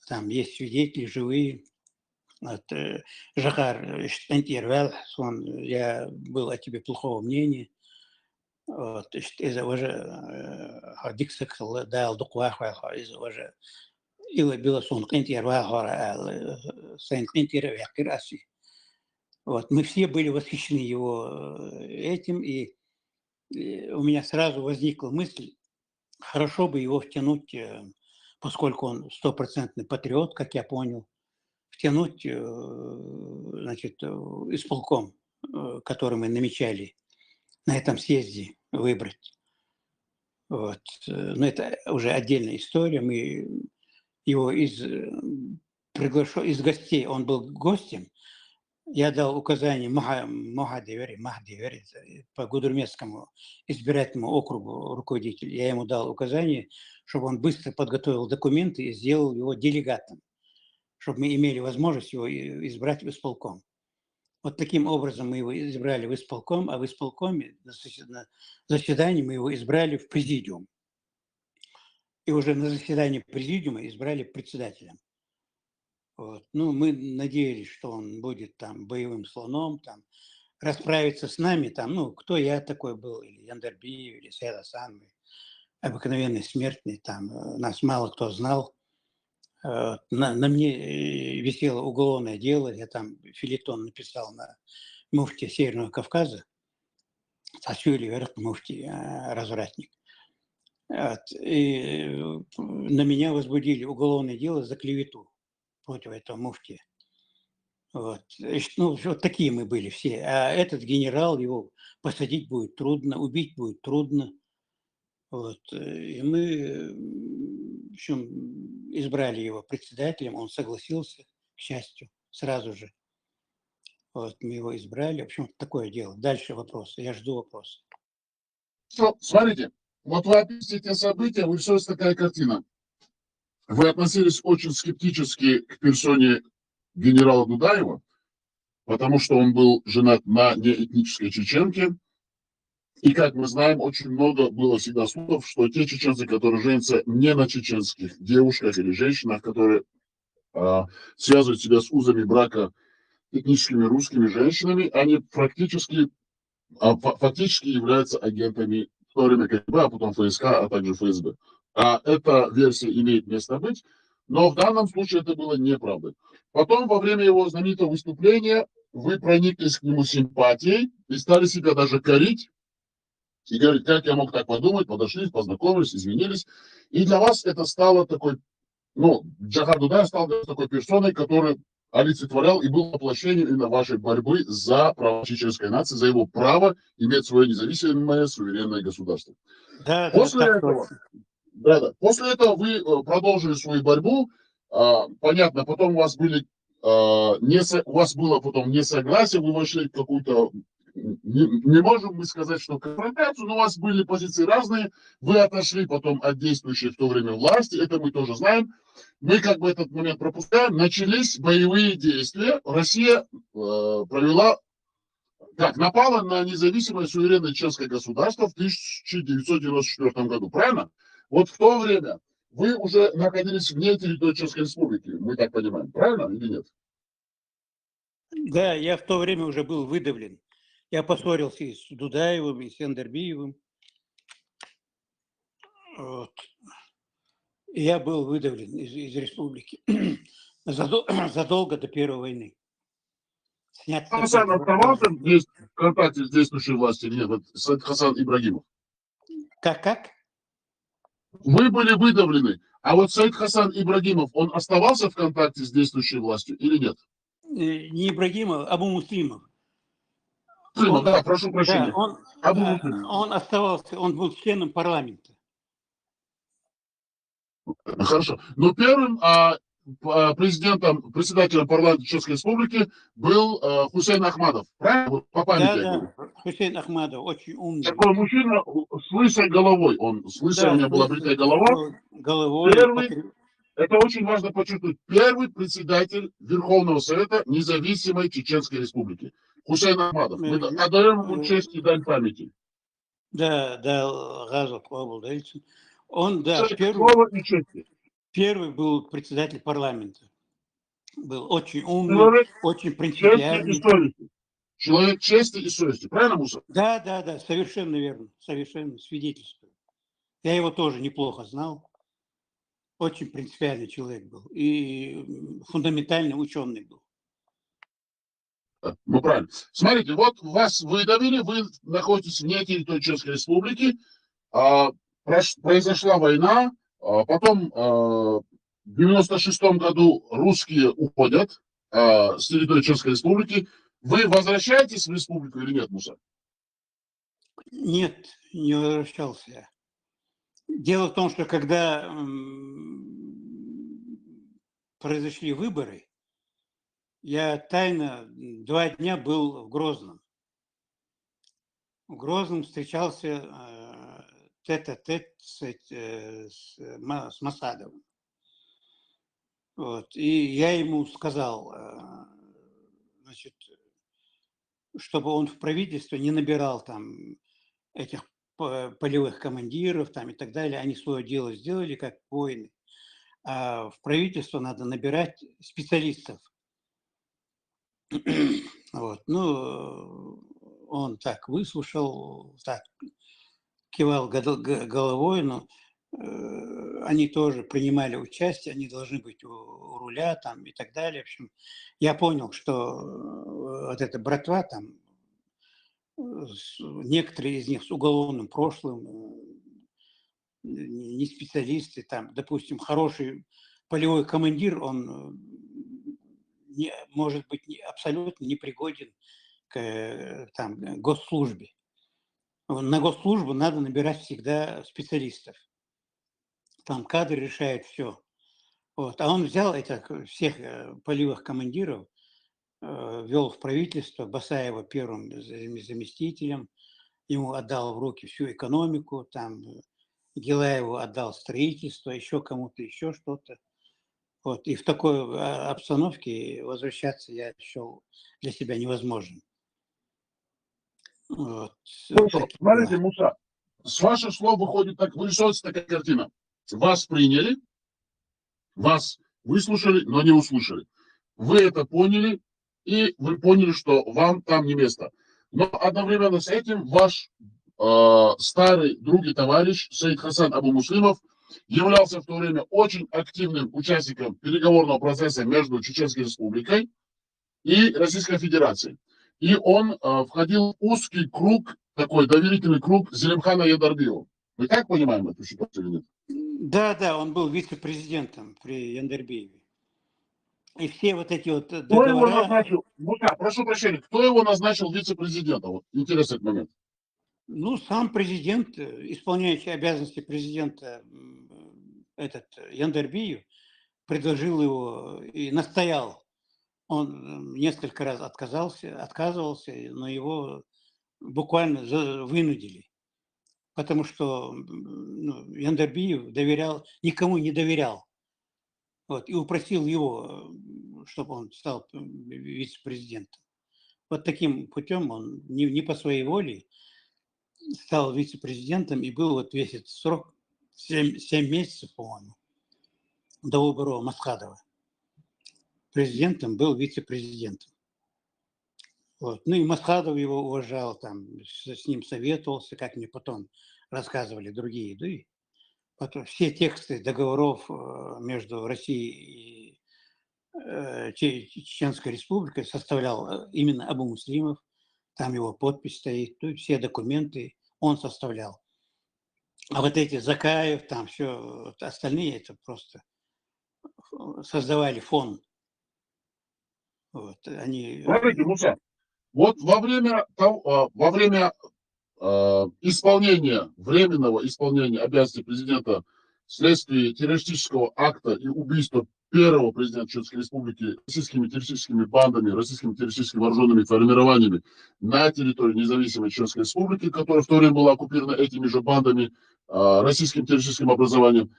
Там есть свидетели живые. Вот, Жахар, я был о тебе плохого мнения. Вот, из-за уже диксак дал дуквах, из-за уже или было сон кентир вахора, сэн кентир вахираси. Вот, мы все были восхищены его этим, и у меня сразу возникла мысль, хорошо бы его втянуть, поскольку он стопроцентный патриот, как я понял, втянуть, значит, исполком, который мы намечали на этом съезде, выбрать. Вот. Но это уже отдельная история. Мы его из гостей, он был гостем, я дал указание Махадевери, по Гудермесскому избирательному округу руководитель, я ему дал указание, чтобы он быстро подготовил документы и сделал его делегатом, чтобы мы имели возможность его избрать в исполком. Вот таким образом мы его избрали в исполком, а в исполкоме на заседании мы его избрали в президиум. И уже на заседании президиума избрали председателем. Вот. Ну, мы надеялись, что он будет там боевым слоном, там, расправиться с нами, там, ну, кто я такой был, или Яндербиев, или Сейд Асан, обыкновенный смертный, там, нас мало кто знал. На мне висело уголовное дело, я там фельетон написал на муфти Северного Кавказа, Тасюли Верх муфти, развратник. Вот. И на меня возбудили уголовное дело за клевету против этого муфтия. Вот. Ну, вот такие мы были все. А этот генерал, его посадить будет трудно, убить будет трудно. Вот. И мы, в общем, избрали его председателем, он согласился, к счастью, сразу же. Вот, мы его избрали. В общем, такое дело. Дальше вопросы. Я жду вопросы. Смотрите, вот вы описываете те события, вырисовывается такая картина. Вы относились очень скептически к персоне генерала Дудаева, потому что он был женат на неэтнической чеченке. И, как мы знаем, очень много было всегда слухов, что те чеченцы, которые женятся не на чеченских девушках или женщинах, которые связывают себя с узами брака этническими русскими женщинами, они фактически являются агентами в то время КГБ, а потом ФСК, а также ФСБ. Эта версия имеет место быть, но в данном случае это было неправдой. Потом, во время его знаменитого выступления, вы прониклись к нему симпатией и стали себя даже корить. И говорить, как я мог так подумать, подошли, познакомились, извинились. И для вас это стало такой, ну, Джохар Дудаев стал такой персоной, который олицетворял и был воплощением именно вашей борьбы за права чеченской нации, за его право иметь свое независимое суверенное государство. Да, После этого вы продолжили свою борьбу. Понятно, потом у вас было потом несогласие, вы вошли в какую-то, не можем мы сказать, что конфронтацию, но у вас были позиции разные, вы отошли потом от действующей в то время власти, это мы тоже знаем. Мы как бы этот момент пропускаем. Начались боевые действия. Россия напала на независимое суверенное чеченское государство в 1994 году. Правильно? Вот в то время вы уже находились вне территории Чеченской Республики. Мы так понимаем. Правильно или нет? Да, я в то время уже был выдавлен. Я поссорился и с Дудаевым, и с Яндербиевым. Вот. И я был выдавлен из республики задолго до Первой войны. Хасан оставался в контакте с действующей властью или нет? Вот Сайд Хасан Ибрагимов. Как? Вы были выдавлены. А вот Сайд Хасан Ибрагимов, он оставался в контакте с действующей властью или нет? Не Ибрагимов, Абу Муслимов. Да, прошу прощения. Да, он оставался, он был членом парламента. Хорошо. Но первым председателем парламента Чеченской Республики был Хусейн Ахмадов. Правильно? По памяти я говорю. Хусейн Ахмадов, очень умный. Такой мужчина с лысой головой. Он с лысой, у него была бритая голова. Это очень важно подчеркнуть. Первый председатель Верховного Совета Независимой Чеченской Республики. Хусейн Ахмадов. Мы отдаем ему честь и дань памяти. Да, Газов Квабулдельцин. Он, первый был председатель парламента. Был очень умный, очень принципиальный. Человек чести и совести. Правильно, Муса? Да, совершенно верно. Совершенно свидетельствую. Я его тоже неплохо знал. Очень принципиальный человек был. И фундаментальный ученый был. Ну, правильно. Смотрите, вот вас выдавили, вы находитесь вне территории Чеченской Республики, произошла война, потом в 96-м году русские уходят с территории Чеченской Республики. Вы возвращаетесь в республику или нет, Муса? Нет, не возвращался я. Дело в том, что когда произошли выборы, я тайно 2 дня был в Грозном. В Грозном встречался тет-а-тет с Масадовым. Вот. И я ему сказал, значит, чтобы он в правительство не набирал там этих полевых командиров там, и так далее. Они свое дело сделали как воины. А в правительство надо набирать специалистов. Вот. Ну, он так выслушал, так кивал головой, но они тоже принимали участие, они должны быть у руля там и так далее. В общем, я понял, что вот эта братва там, некоторые из них с уголовным прошлым, не специалисты, там, допустим, хороший полевой командир, он может быть абсолютно непригоден к там, госслужбе. На госслужбу надо набирать всегда специалистов. Там кадры решают все. Вот. А он взял этих всех полевых командиров, ввел в правительство, Басаева первым заместителем, ему отдал в руки всю экономику, там Гилаеву отдал строительство, еще кому-то еще что-то. Вот. И в такой обстановке возвращаться я счел для себя невозможным. Вот. Хорошо, смотрите, Муса, с ваших слов выходит так, вырисовывается такая картина. Вас приняли, вас выслушали, но не услышали. Вы это поняли, и вы поняли, что вам там не место. Но одновременно с этим ваш старый друг и товарищ Саид Хасан Абу-Муслимов являлся в то время очень активным участником переговорного процесса между Чеченской Республикой и Российской Федерацией. И он входил в узкий круг, такой доверительный круг Зелимхана Яндарбиева. Мы так понимаем эту ситуацию или нет? Да, он был вице-президентом при Яндарбиеве. И все вот эти вот Кто его договора... назначил? Прошу прощения, кто его назначил вице-президентом? Вот интересный момент. Ну, сам президент, исполняющий обязанности президента, этот Яндарбиев, предложил его и настоял. Он несколько раз отказывался, но его буквально вынудили. Потому что Яндарбиев никому не доверял. Вот, и упросил его, чтобы он стал вице-президентом. Вот таким путем он не по своей воле стал вице-президентом и был вот весь этот срок, 7 месяцев, по-моему, до выбора Масхадова. Президентом был вице-президентом. Вот. Ну и Масхадов его уважал, там, с ним советовался, как мне потом рассказывали другие. Да и потом все тексты договоров между Россией и Чеченской Республикой составлял именно Абу-Муслимов. Там его подпись стоит, то есть все документы он составлял. А вот эти Закаев, там все остальные, это просто создавали фон. Вот, они... Смотрите, Муса, вот во время временного исполнения обязанностей президента вследствие террористического акта и убийства первого президента Чеченской Республики российскими террористическими бандами, российскими террористическими вооруженными формированиями на территории независимой Чеченской Республики, которая в то время была оккупирована этими же бандами, российским террористическим образованием,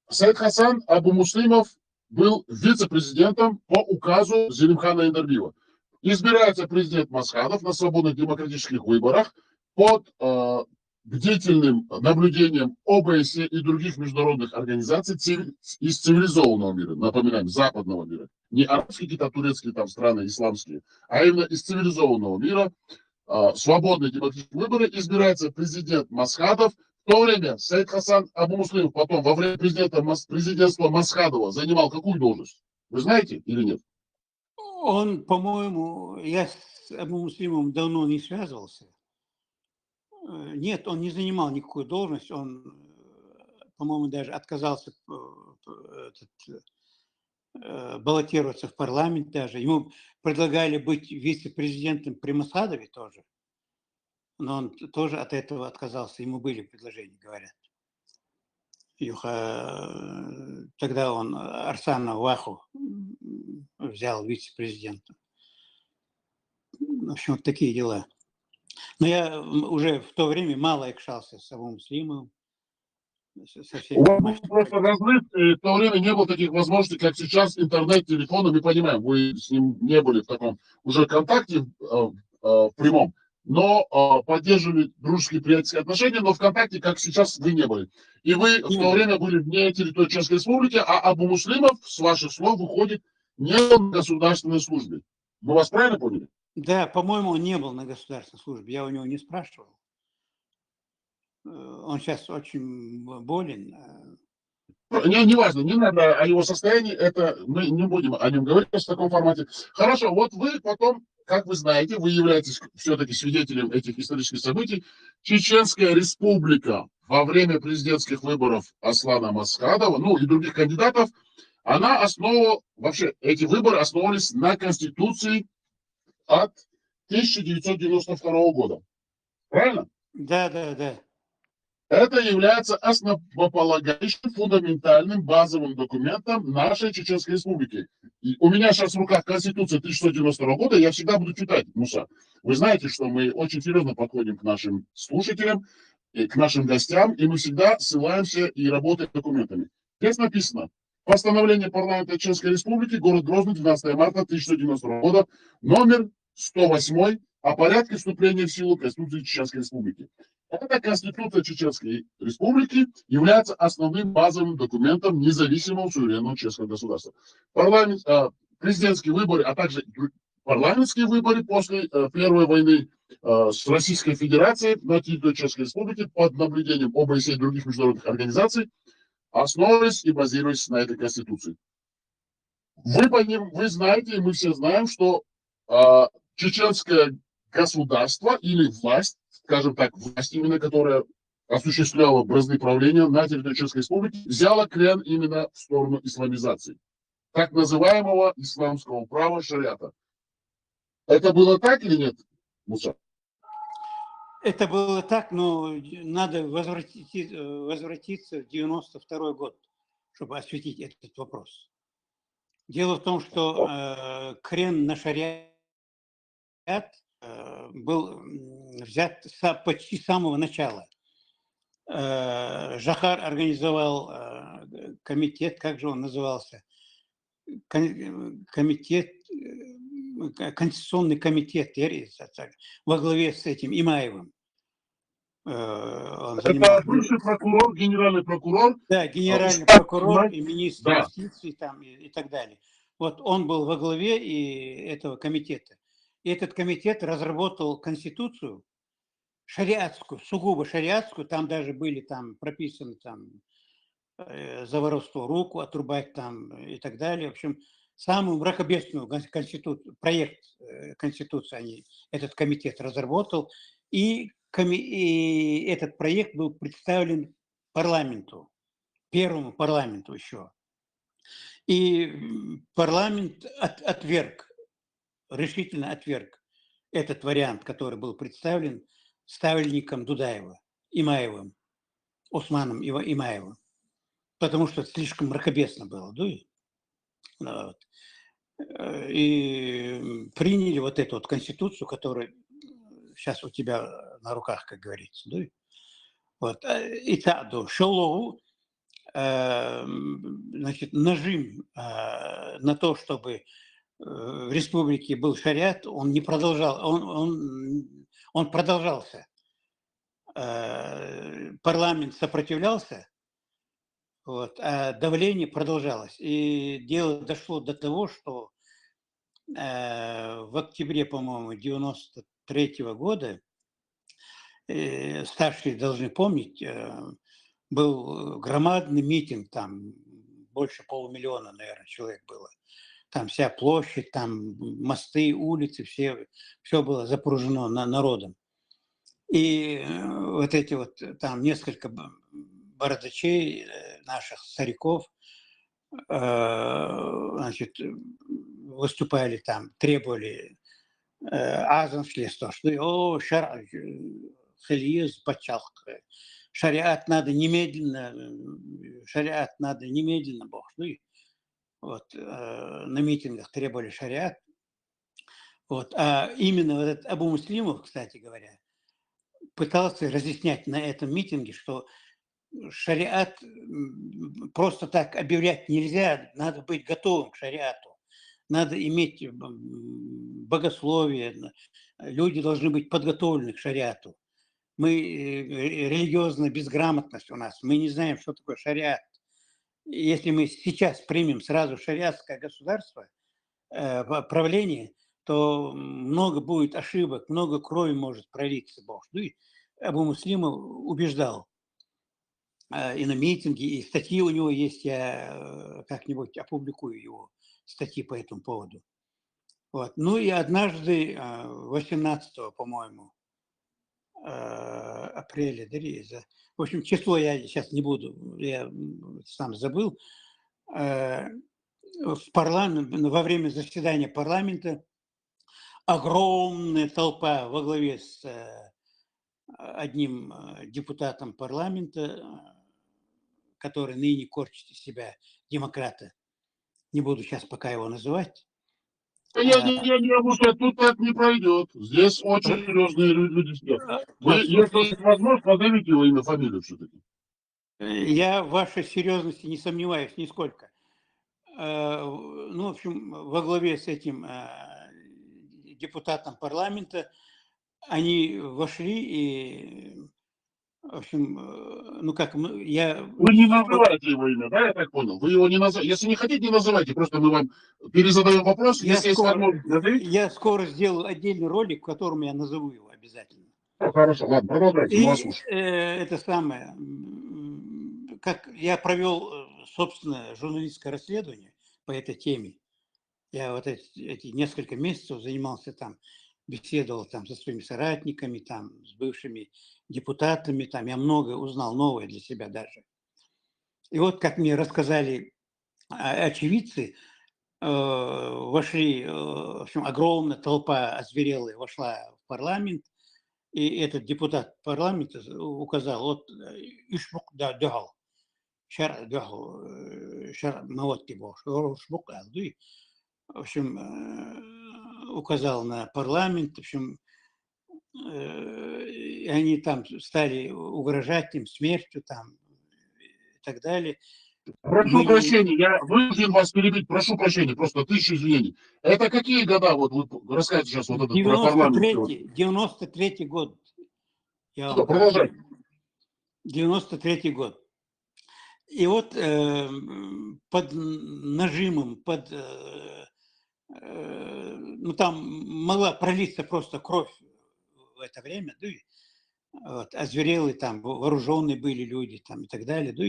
Саид Хасан Абу-Муслимов был вице-президентом по указу Зелимхана Яндарбиева. Избирается президент Масхадов на свободных демократических выборах под бдительным наблюдением ОБСЕ и других международных организаций из цивилизованного мира, напоминаем, западного мира. Не арабские какие-то турецкие там страны, исламские, а именно из цивилизованного мира, свободные демократические выборы, избирается президент Масхадов. В то время Саид Хасан Абу-Муслимов потом во время президентства Масхадова занимал какую должность? Вы знаете или нет? Он, по-моему, я с Абу-Муслимом давно не связывался. Нет, он не занимал никакую должность. Он, по-моему, даже отказался баллотироваться в парламент даже. Ему предлагали быть вице-президентом при Масхадове тоже. Но он тоже от этого отказался. Ему были предложения, говорят. Тогда он Арсана Ваху взял вице-президентом. В общем, вот такие дела. Но я уже в то время мало общался с Абу Муслимом, со всеми У вас был домашними. просто разрыв, и в то время не было таких возможностей, как сейчас, интернет, телефоны, мы понимаем, вы с ним не были в таком уже контакте в прямом, но поддерживали дружеские приятельские отношения, но в контакте, как сейчас, вы не были. И вы в то время были вне территории Чеченской Республики, а Абу Муслимов, с ваших слов, выходит, не был на государственной службе. Мы вас правильно поняли? Да, по-моему, он не был на государственной службе, я у него не спрашивал. Он сейчас очень болен. Не важно, не надо о его состоянии, это мы не будем о нем говорить в таком формате. Хорошо, вот вы потом, как вы знаете, вы являетесь все-таки свидетелем этих исторических событий. Чеченская Республика во время президентских выборов Аслана Масхадова, ну и других кандидатов, она основывала, вообще эти выборы основывались на Конституции от 1992 года. Правильно? Да, да, да. Это является основополагающим, фундаментальным, базовым документом нашей Чеченской Республики. И у меня сейчас в руках Конституция 1992 года, я всегда буду читать, Муса. Вы знаете, что мы очень серьезно подходим к нашим слушателям, и к нашим гостям, и мы всегда ссылаемся и работаем с документами. Здесь написано: постановление парламента Чеченской Республики, город Грозный, 12 марта 1992 года, номер 108 о порядке вступления в силу Конституции Чеченской Республики. Эта Конституция Чеченской Республики является основным базовым документом независимого суверенного чеченского государства. Президентские выборы, а также парламентские выборы после Первой войны с Российской Федерацией на территории Чеченской Республики под наблюдением ОБСЕ и других международных организаций основывались и базировались на этой Конституции. Вы знаете, и мы все знаем, что чеченское государство или власть, скажем так, власть именно, которая осуществляла бразды правления на территории Чеченской Республики, взяла крен именно в сторону исламизации, так называемого исламского права шариата. Это было так или нет, Муса? Это было так, но надо возвратиться в 92 год, чтобы осветить этот вопрос. Дело в том, что крен на шариат был взят почти с самого начала. Жахар организовал комитет, как же он назывался? Конституционный комитет во главе с этим Имаевым. Он Это бывший прокурор, генеральный прокурор. Да, генеральный прокурор и министр да. юстиции там, и так далее. Вот он был во главе этого комитета. И этот комитет разработал конституцию шариатскую, сугубо шариатскую. Там даже были там прописаны там, за воровство руку отрубать там, и так далее. В общем, самую мракобесную конституцию, проект конституции этот комитет разработал. И этот проект был представлен парламенту, первому парламенту еще. И парламент отверг, решительно отверг этот вариант, который был представлен ставленником Дудаева, Имаевым, Османом Имаевым, потому что слишком мракобесно было. Да? Вот. И приняли вот эту вот конституцию, которая сейчас у тебя на руках, как говорится. Да? Вот. И так, Шолову, значит, нажим на то, чтобы в республике был шариат, он не продолжал, он продолжался. Парламент сопротивлялся, вот, а давление продолжалось. И дело дошло до того, что в октябре, по-моему, 93-го года, старшие должны помнить, был громадный митинг, там больше 500 000, наверное, человек было. Там вся площадь, там мосты, улицы, все было запружено народом. И вот эти вот там несколько бородачей, наших стариков, значит, выступали там, требовали азан шлесто, что шариат надо немедленно шариат надо немедленно, Бог. Ну, и вот, на митингах требовали шариат. Вот. А именно вот этот Абу Муслимов, кстати говоря, пытался разъяснять на этом митинге, что шариат просто так объявлять нельзя, надо быть готовым к шариату, надо иметь богословие, люди должны быть подготовлены к шариату. Мы религиозная безграмотность у нас, мы не знаем, что такое шариат. Если мы сейчас примем сразу шариатское государство, правление, то много будет ошибок, много крови может пролиться, Бог. Ну и Абу Муслимов убеждал и на митинге, и статьи у него есть, я как-нибудь опубликую его статьи по этому поводу. Вот. Ну и однажды, 18, по-моему, апреля, в общем, число я сейчас не буду, я сам забыл, в парламент, во время заседания парламента огромная толпа во главе с одним депутатом парламента, который ныне корчит из себя демократа. Не буду сейчас пока его называть. Я могу сказать, тут так не пройдет. Здесь очень серьезные люди сидят. Вы, если есть возможность, назовите его имя, фамилию все-таки. Я в вашей серьезности не сомневаюсь нисколько. Ну, в общем, во главе с этим депутатом парламента они вошли и, в общем, ну как, я... Вы не называете его имя, да, я так понял? Вы его не называете. Если не хотите, не называйте. Просто мы вам перезадаем вопрос. Если есть возможность, назовите. Я скоро сделаю отдельный ролик, в котором я назову его обязательно. Хорошо, ладно, продолжайте, мы вас слушаем. Это самое, как я провел собственное журналистское расследование по этой теме. Я вот эти несколько месяцев занимался там, беседовал там со своими соратниками, там, с бывшими депутатами, там, я много узнал новое для себя даже. И вот, как мне рассказали очевидцы, вошли, в общем, огромная толпа озверелая вошла в парламент, и этот депутат парламента указал, вот, ишбук да дягал, шар дягал, шар маватки бог, ишбук алды. В общем, указал на парламент, в общем, и они там стали угрожать им смертью там и так далее. Прошу прощения, я вынужден вас перебить, прошу прощения, просто тысячу извинений. Это какие года, вот вы расскажете сейчас вот этот про парламент? 93-й год. Я Что, вам говорю. продолжайте. 93-й год. И вот под нажимом, ну там могла пролиться просто кровь в это время, да, и, вот, озверелые там, вооруженные были люди там и так далее, да,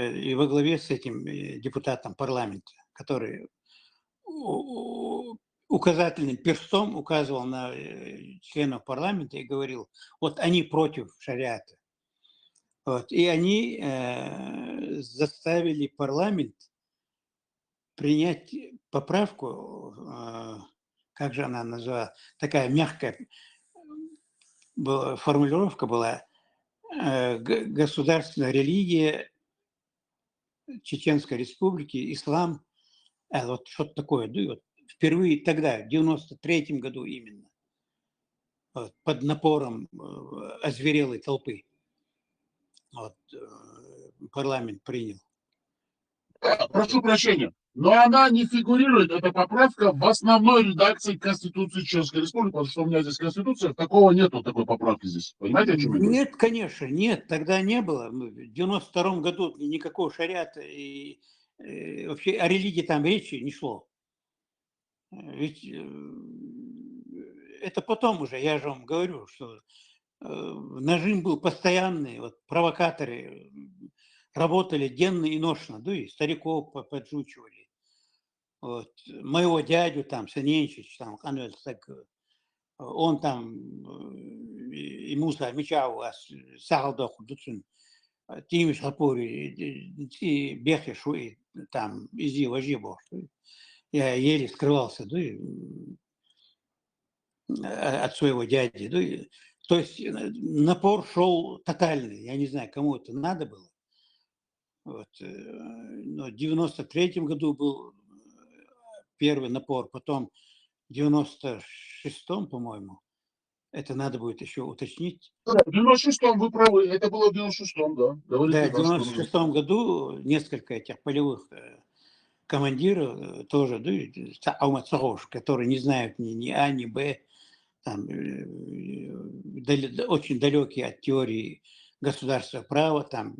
и во главе с этим депутатом парламента, который указательным перстом указывал на членов парламента и говорил, вот они против шариата. Вот, и они заставили парламент принять поправку, как же она называлась, такая мягкая формулировка была, государственная религия Чеченской Республики, ислам, вот что-то такое, да, вот впервые тогда, в 93-м году именно, вот, под напором озверелой толпы, вот, парламент принял. Прошу прощения, но она не фигурирует, эта поправка, в основной редакции Конституции Чеченской Республики, потому что у меня здесь Конституция, такого нету, такой поправки здесь. Понимаете, о чем я говорю? Нет, конечно, нет, тогда не было. В 92-м году никакого шариата и вообще о религии там речи не шло. Ведь это потом уже, я же вам говорю, что нажим был постоянный, вот провокаторы работали денно и ношно, да и стариков поджучивали. Вот. Моего дядю там, Саненчич, там, он там, ему замечал, сағалда құдысын, тимиш хапури, бехи шуи, там, изи вожи бог. Я еле скрывался, да, от своего дяди. Да, то есть напор шел тотальный. Я не знаю, кому это надо было. Вот. Но в 93-м году был первый напор, потом в 96-м, по-моему, это надо будет еще уточнить. Да, в 96-м вы правы, это было в 96-м, да. Да, Говорите в дальше, что нужно. 96-м году несколько этих полевых командиров тоже, которые не знают ни А, ни Б, там, очень далекие от теории государства права, там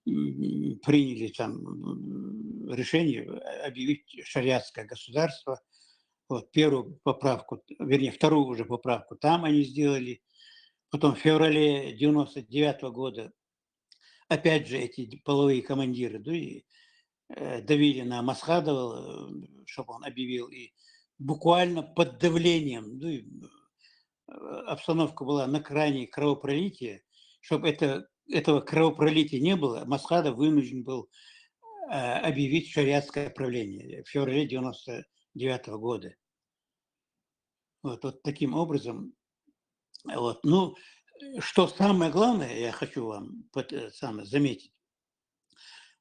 приняли там решение объявить шариатское государство. Вот первую поправку, вернее, вторую уже поправку там они сделали. Потом в феврале 99-го года опять же эти половые командиры, да, и, давили на Масхадова, чтобы он объявил, и буквально под давлением, ну, и, обстановка была на грани кровопролития, чтобы этого кровопролития не было, Масхадов вынужден был объявить шариатское правление в феврале 99-го года. Вот таким образом. Вот. Ну, что самое главное, я хочу вам заметить,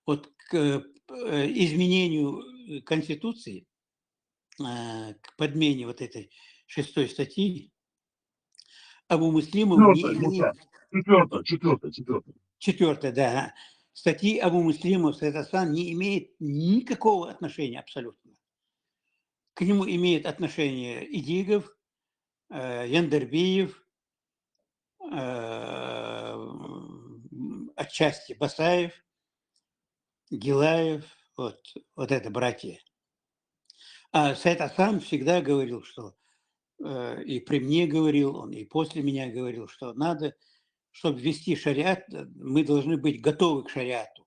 вот к изменению Конституции, к подмене вот этой 6-й статьи, Абу Муслимов не Четвертое, имеет, Муса. Четвертое. 4-я, да, статьи Абу Муслимов Саидасан не имеет никакого отношения абсолютно. К нему имеет отношение Идигов, Яндарбиев, отчасти Басаев, Гилаев, вот это братья. А Саид Асан всегда говорил, что и при мне говорил, он и после меня говорил, что надо, чтобы ввести шариат, мы должны быть готовы к шариату.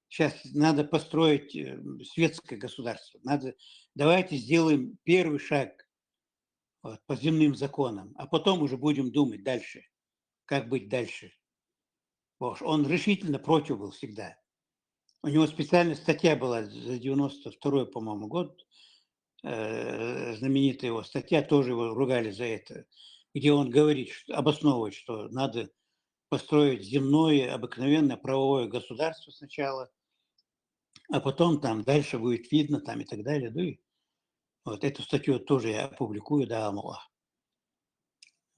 Сейчас надо построить светское государство. Давайте сделаем первый шаг по земным законам, а потом уже будем думать дальше, как быть дальше. Он решительно против был всегда. У него специальная статья была за 92-й, по-моему, год, знаменитая его статья, тоже его ругали за это, где он говорит, обосновывает, что надо построить земное, обыкновенное правовое государство сначала, а потом там дальше будет видно там и так далее. Ну и вот эту статью тоже я опубликую, да, Аллах.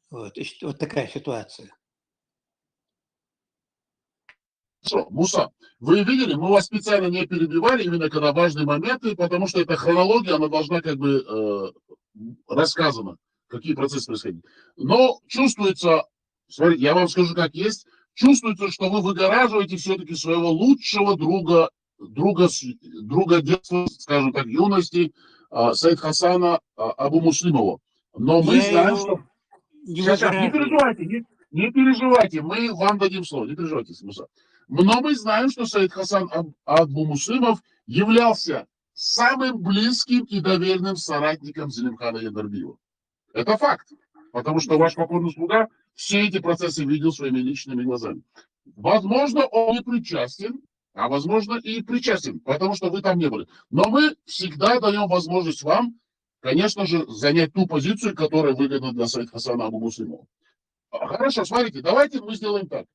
Вот такая ситуация. Хорошо, Муса, вы видели, мы вас специально не перебивали, именно когда важные моменты, потому что эта хронология, она должна как бы рассказана, какие процессы происходили. Но чувствуется, смотрите, я вам скажу, как есть, чувствуется, что вы выгораживаете все-таки своего лучшего друга детства, скажем так, юности, Саид Хасана Абу Муслимова. Но мы Я знаем, его что... не Сейчас, не выгораживаю. переживайте, не переживайте, мы вам дадим слово, не переживайте, Муса. Но мы знаем, что Саид Хасан Абу Муслимов являлся самым близким и доверенным соратником Зелимхана Яндарбиева. Это факт, потому что ваш покойный слуга все эти процессы видел своими личными глазами. Возможно, он не причастен, а возможно и причастен, потому что вы там не были. Но мы всегда даем возможность вам, конечно же, занять ту позицию, которая выгодна для Саид Хасана Абу Муслимова. Хорошо, смотрите, давайте мы сделаем так.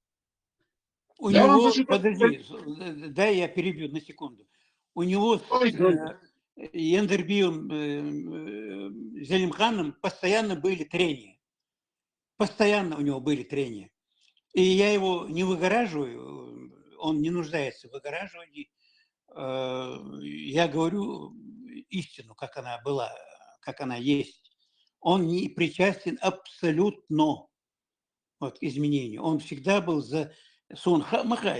У Я вам него, зачитаю. подожди, дай я перебью на секунду. У него с Яндарбиевым Зелимханом постоянно были трения. Постоянно у него были трения. И я его не выгораживаю, он не нуждается в выгораживании. Я говорю истину, как она была, как она есть. Он не причастен абсолютно к изменению. Он всегда был за Сунха-Маха.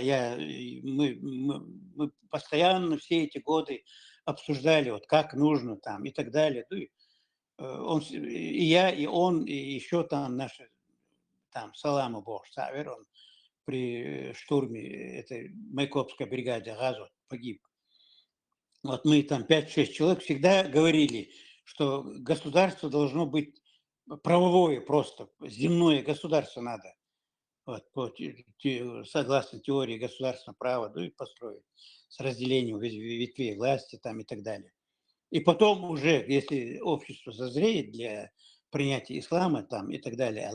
Мы постоянно все эти годы обсуждали, как нужно там и так далее. И я, и он, и еще там наши, там, Салама Бог, Савер, он при штурме этой Майкопской бригады Газу погиб. Мы там 5-6 человек всегда говорили, что государство должно быть правовое просто, земное государство надо. Согласно теории государственного права, и построить с разделением ветвей власти там и так далее. И потом уже, если общество созреет для принятия ислама там и так далее,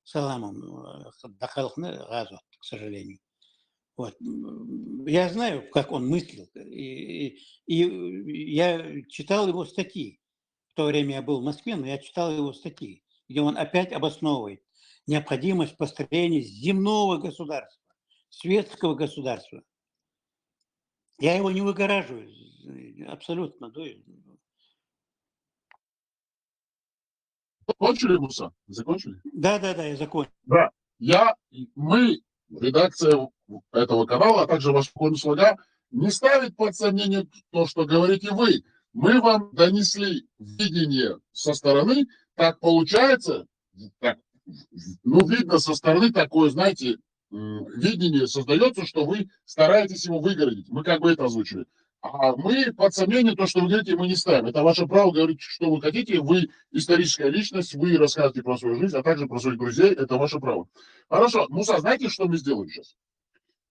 саламом дахалхны газу, к сожалению. Вот. Я знаю, как он мыслил, и я читал его статьи. В то время я был в Москве, но я читал его статьи, где он опять обосновывает необходимость построения земного государства, светского государства. Я его не выгораживаю, абсолютно. Закончили, Муса? Закончили? Да, я закончил. Да. Мы, редакция этого канала, а также ваш слуга, не ставит под сомнение то, что говорите вы. Мы вам донесли видение со стороны, так получается, так, видно со стороны такое, знаете, видение создается, что вы стараетесь его выгородить. Мы как бы это озвучили. А мы под сомнение то, что вы говорите, мы не ставим. Это ваше право говорить, что вы хотите. Вы историческая личность, вы рассказываете про свою жизнь, а также про своих друзей. Это ваше право. Хорошо. Муса, знаете, что мы сделаем сейчас?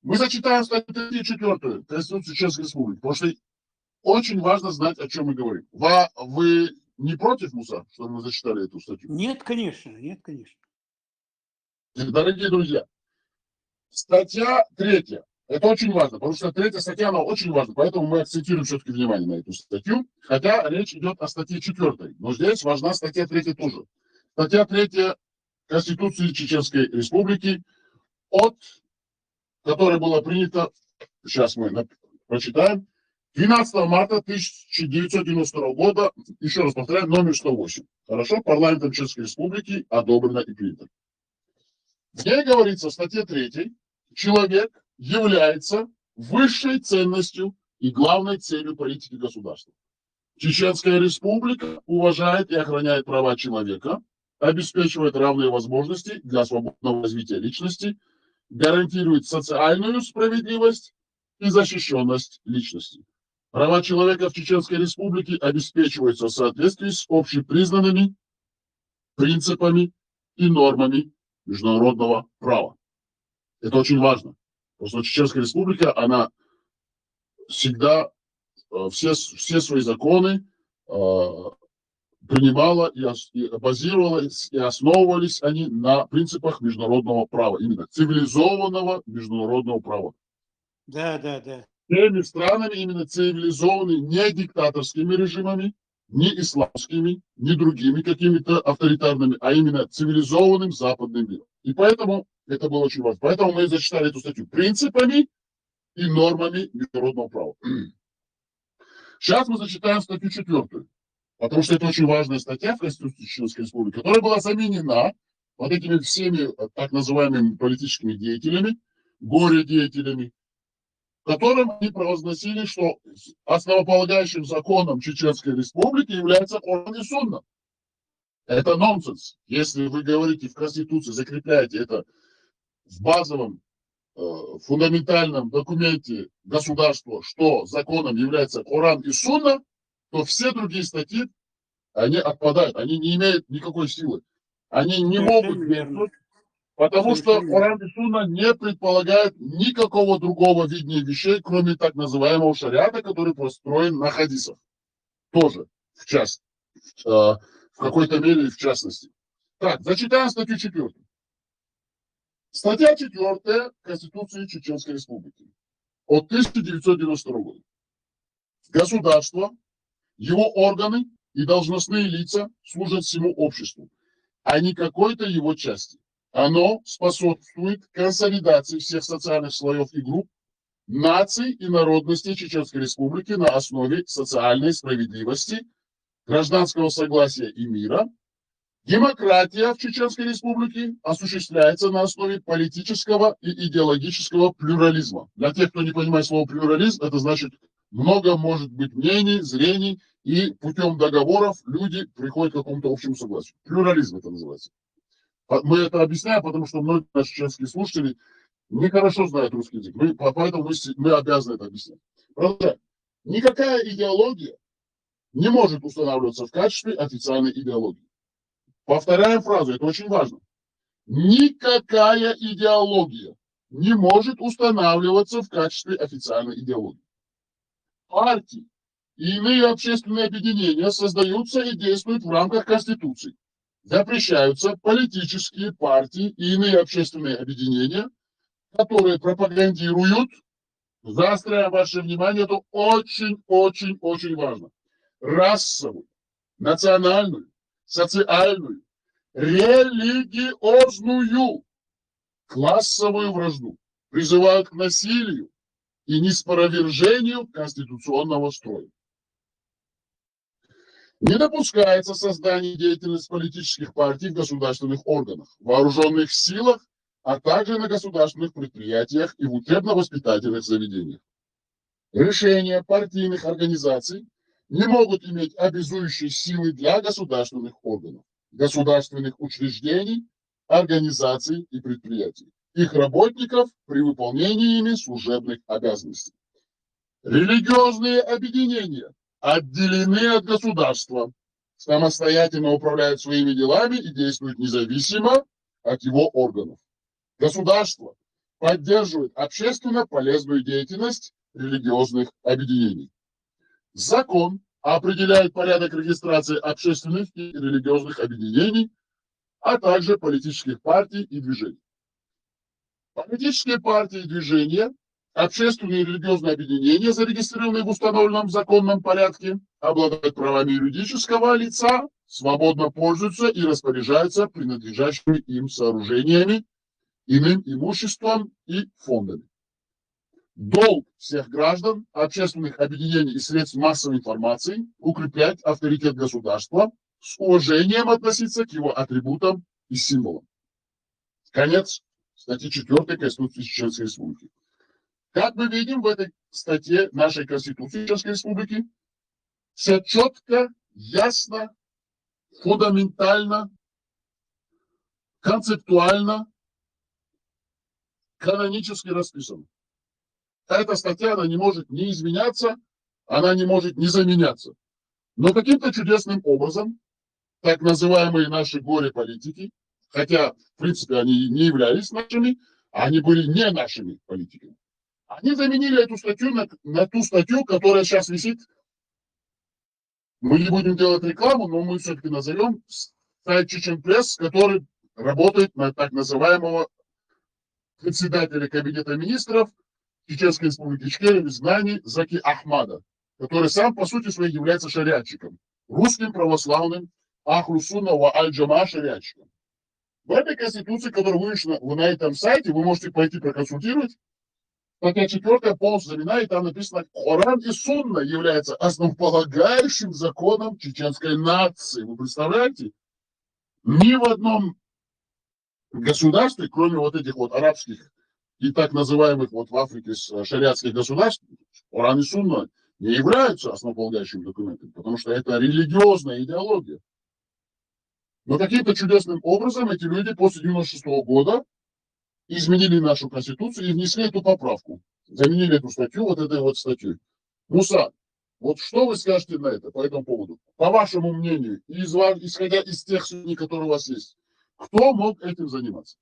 Мы зачитаем статью 4 Конституции Чеченской Республики, потому что очень важно знать, о чем мы говорим. Вы не против, Муса, что мы зачитали эту статью? Нет, конечно. Дорогие друзья, статья 3. Это очень важно, потому что 3 статья, она очень важна, поэтому мы акцентируем все-таки внимание на эту статью, хотя речь идет о статье 4, но здесь важна статья 3 тоже. Статья 3 Конституции Чеченской Республики, которая была принята, сейчас мы прочитаем, 12 марта 1992 года, еще раз повторяю, номер 108. Хорошо, парламентом Чеченской Республики одобрено и принято. В ней говорится в статье 3, человек является высшей ценностью и главной целью политики государства. Чеченская Республика уважает и охраняет права человека, обеспечивает равные возможности для свободного развития личности, гарантирует социальную справедливость и защищенность личности. Права человека в Чеченской Республике обеспечиваются в соответствии с общепризнанными принципами и нормами международного права. Это очень важно. Потому что Чеченская Республика, она всегда все свои законы принимала и базировалась, и основывались они на принципах международного права, именно цивилизованного международного права. Да. Теми странами именно цивилизованы не диктаторскими режимами, не исламскими, не другими какими-то авторитарными, а именно цивилизованным западным миром. И поэтому это было очень важно. Поэтому мы зачитали эту статью принципами и нормами международного права. Сейчас мы зачитаем статью 4, потому что это очень важная статья в Конституции Чеченской Республики, которая была заменена вот этими всеми так называемыми политическими деятелями, горе-деятелями, которым они провозгласили, что основополагающим законом Чеченской Республики является Коран и Сунна. Это нонсенс. Если вы говорите в Конституции, закрепляете это в базовом, фундаментальном документе государства, что законом является Коран и Сунна, то все другие статьи, они отпадают, они не имеют никакой силы. Они не могут действовать, потому что Коран и Сунна не предполагают никакого другого видения вещей, кроме так называемого шариата, который построен на хадисах. Тоже в какой-то мере и в частности. Так, зачитаем статью 4. Статья 4 Конституции Чеченской Республики от 1992 года. Государство, его органы и должностные лица служат всему обществу, а не какой-то его части. Оно способствует консолидации всех социальных слоев и групп, наций и народностей Чеченской Республики на основе социальной справедливости, гражданского согласия и мира. Демократия в Чеченской Республике осуществляется на основе политического и идеологического плюрализма. Для тех, кто не понимает слово плюрализм, это значит много может быть мнений, зрений, и путем договоров люди приходят к какому-то общему согласию. Плюрализм это называется. Мы это объясняем, потому что многие наши чеченские слушатели нехорошо знают русский язык. Поэтому мы обязаны это объяснять. Правда, никакая идеология не может устанавливаться в качестве официальной идеологии. Повторяем фразу, это очень важно. Никакая идеология не может устанавливаться в качестве официальной идеологии. Партии и иные общественные объединения создаются и действуют в рамках Конституции. Запрещаются политические партии и иные общественные объединения, которые пропагандируют, заостряя ваше внимание, это очень-очень-очень важно, расовую, национальную, социальную, религиозную, классовую вражду, призывают к насилию и неспровержению конституционного строя. Не допускается создание деятельности политических партий в государственных органах, вооруженных силах, а также на государственных предприятиях и в учебно-воспитательных заведениях. Решения партийных организаций не могут иметь обязующей силы для государственных органов, государственных учреждений, организаций и предприятий, их работников при выполнении ими служебных обязанностей. Религиозные объединения отделены от государства, самостоятельно управляют своими делами и действуют независимо от его органов. Государство поддерживает общественно полезную деятельность религиозных объединений. Закон определяет порядок регистрации общественных и религиозных объединений, а также политических партий и движений. Политические партии и движения, общественные и религиозные объединения, зарегистрированные в установленном законном порядке, обладают правами юридического лица, свободно пользуются и распоряжаются принадлежащими им сооружениями, иным имуществом и фондами. Долг всех граждан, общественных объединений и средств массовой информации укреплять авторитет государства, с уважением относиться к его атрибутам и символам. Конец статьи 4 Конституции Чеченской Республики. Как мы видим в этой статье нашей Конституции Чеченской Республики, все четко, ясно, фундаментально, концептуально, канонически расписано. Эта статья, она не может не изменяться, она не может не заменяться. Но каким-то чудесным образом так называемые наши горе-политики, хотя, в принципе, они не являлись нашими, они были не нашими политиками, они заменили эту статью на ту статью, которая сейчас висит. Мы не будем делать рекламу, но мы все-таки назовем сайт Чечен Пресс, который работает на так называемого председателя Кабинета министров Чеченской Республики Ичкерия в изгнании Заки Ахмада, который сам, по сути своей, является шариатчиком, русским православным Ахлу Сунна ва Аль-Джама шариатчиком. В этой конституции, которая вышла на этом сайте, вы можете пойти проконсультировать, статья 4 полностью заменена, и там написано: Коран и Сунна являются основополагающим законом чеченской нации. Вы представляете? Ни в одном государстве, кроме вот этих вот арабских и так называемых вот в Африке шариатских государств, Коран и Сунна не являются основополагающим документом, потому что это религиозная идеология. Но каким-то чудесным образом эти люди после 96 года изменили нашу Конституцию и внесли эту поправку. Заменили эту статью вот этой вот статьей. Муса, вот что вы скажете на это, по этому поводу? По вашему мнению, исходя из тех сведений, которые у вас есть, кто мог этим заниматься?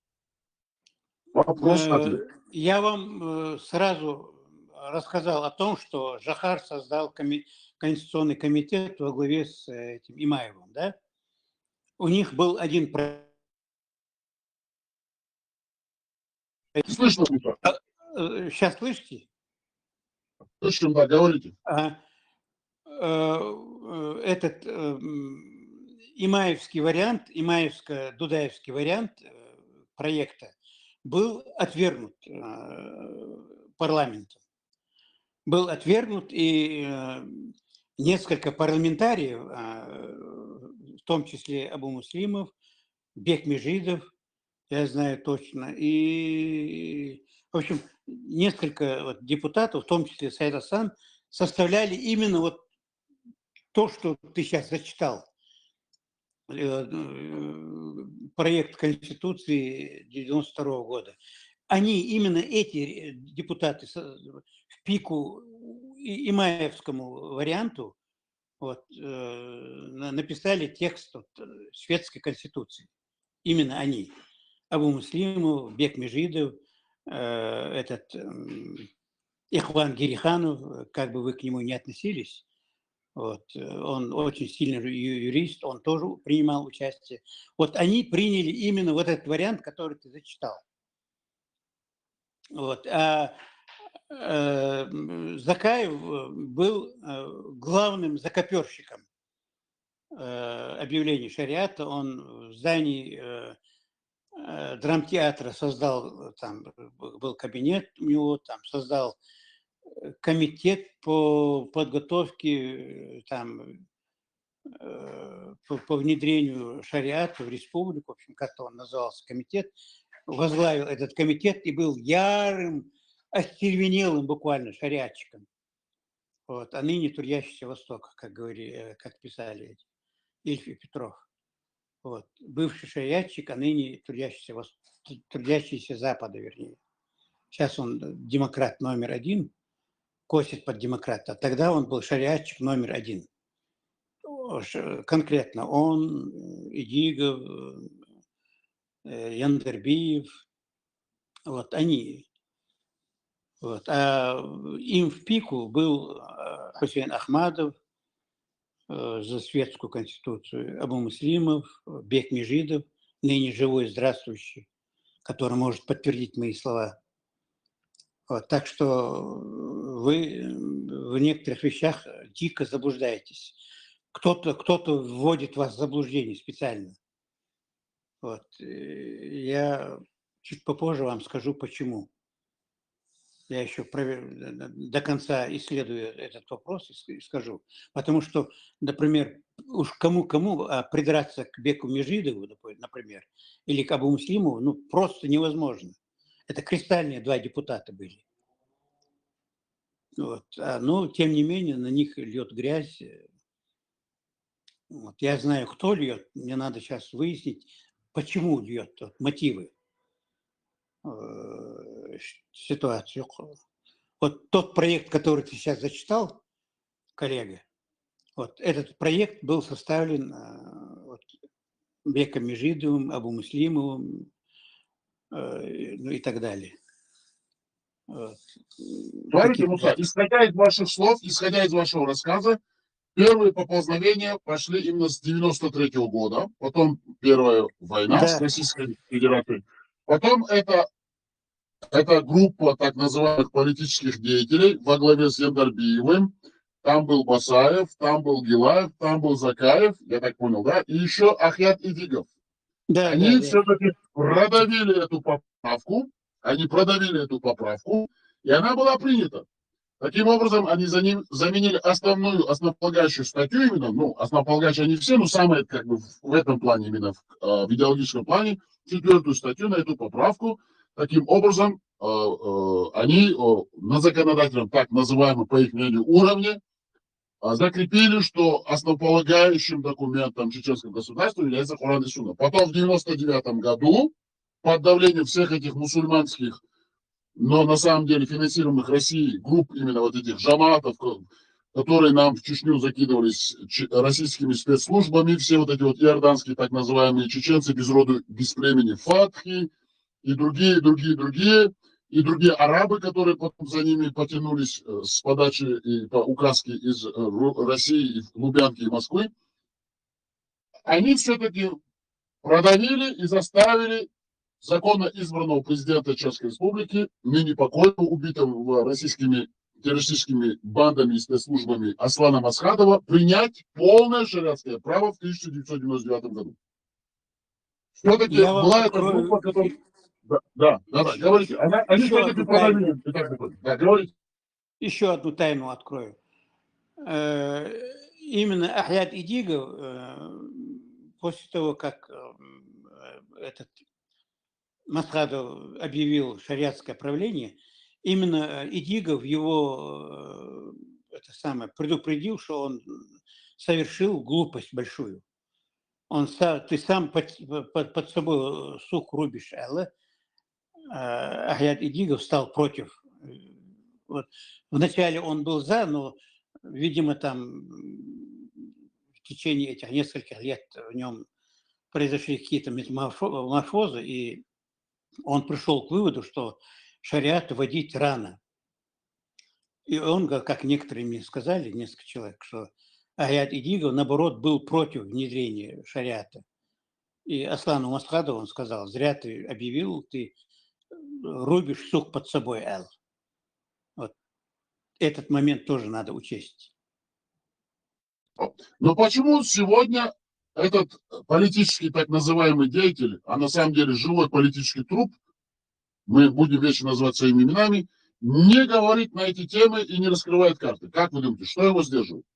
Вопрос-ответ. Я вам сразу рассказал о том, что Жохар создал Конституционный комитет во главе с этим Имаевым, да? У них был один проект. Слышно, Муса? Сейчас слышите? Слышим, да, говорите. Этот имаевский вариант, имаевско-дудаевский вариант проекта был отвергнут парламентом. Был отвергнут, и несколько парламентариев, в том числе Абу Муслимов, Бек Межидов, я знаю точно, и, в общем, несколько вот депутатов, в том числе Саид Асан, составляли именно вот то, что ты сейчас зачитал. Проект Конституции 92 года. Они, именно эти депутаты, в пику имаевскому варианту вот, написали текст шведской Конституции. Именно они. Абу Муслимов, Бек Межидов, Ихван Гириханов, как бы вы к нему не относились, Вот, он очень сильный юрист, он тоже принимал участие. Вот они приняли именно вот этот вариант, который ты зачитал. Вот. Закаев был главным закоперщиком объявлений шариата. Он в здании драмтеатра создал, там был кабинет у него, там создал комитет по подготовке там, по внедрению шариата в республику, в общем, как-то он назывался комитет, возглавил этот комитет и был ярым, остервенелым буквально шариатчиком. Вот, а ныне трудящийся Востока, как говорили, как писали Ильф и Петров. Вот, бывший шариатчик, а ныне трудящийся Запада, вернее. Сейчас он демократ номер один, косит под демократа, а тогда он был шариатчик номер один. Конкретно он, Идигов, Яндербиев, вот они. Вот. А им в пику был Хусейн Ахмадов за светскую конституцию, Абу Муслимов, Бек Межидов, ныне живой, здравствующий, который может подтвердить мои слова. Вот. Так что вы в некоторых вещах дико заблуждаетесь. Кто-то вводит вас в заблуждение специально. Вот. Я чуть попозже вам скажу, почему. Я еще до конца исследую этот вопрос и скажу. Потому что, например, уж кому-кому, а придраться к Беку Межидову, например, или к Абу Муслимову, ну, просто невозможно. Это кристальные два депутата были. Вот. Но, тем не менее, на них льет грязь. Вот. Я знаю, кто льет. Мне надо сейчас выяснить, почему льет, мотивы, ситуацию. Вот тот проект, который ты сейчас зачитал, коллега, вот этот проект был составлен вот, Беком Межидовым, Абу Муслимовым, ну и так далее. Вот. Смотрите, Муса, исходя из ваших слов, исходя из вашего рассказа, первые поползновения пошли именно с 93-го года, потом первая война с Российской Федерацией, потом это группа так называемых политических деятелей во главе с Яндарбиевым, там был Басаев, там был Гилаев, там был Закаев, я так понял, да, и еще Ахят Идигов. Они все-таки продавили эту поправку, и она была принята. Таким образом, они заменили основополагающую статью именно, ну, основополагающие они все, но самое, как бы, в этом плане, именно в идеологическом плане, 4-ю статью на эту поправку. Таким образом, они на законодательном, так называемом, по их мнению, уровне закрепили, что основополагающим документом чеченского государства является Коран и Сунна. Потом в 99 году, под давлением всех этих мусульманских, но на самом деле финансируемых Россией групп, именно вот этих джаматов, которые нам в Чечню закидывались российскими спецслужбами, все вот эти вот иорданские так называемые чеченцы без роду, без племени Фатхи и другие арабы, которые потом за ними потянулись с подачи и по указке из России, Лубянки и Москвы, они все-таки продавили и заставили законно избранного президента Чеченской Республики, ныне покойного, убитого российскими террористическими бандами и спецслужбами Аслана Масхадова, принять полное шариатское право в 1999 году. Все-таки была эта группа, которая... Да, говорите. Они все-таки продавили. Да, говорите. Еще одну тайну открою. Именно Ахят Идигов, после того, как этот Масхадов объявил шариатское правление, именно Идигов его предупредил, что он совершил глупость большую. Ты сам под собой сук рубишь, Ахят Идигов стал против. Вот. Вначале он был за, но, видимо, там в течение этих нескольких лет в нем произошли какие-то метаморфозы, и он пришел к выводу, что шариат вводить рано. И он, как некоторые мне сказали, несколько человек, что Аят Идиго, наоборот, был против внедрения шариата. И Аслану Масхадову он сказал: зря ты объявил, ты рубишь сук под собой, Эл. Вот. Этот момент тоже надо учесть. Но почему сегодня этот политический так называемый деятель, а на самом деле живой политический труп, мы будем вечно называть своими именами, не говорит на эти темы и не раскрывает карты? Как вы думаете, что его сдерживает?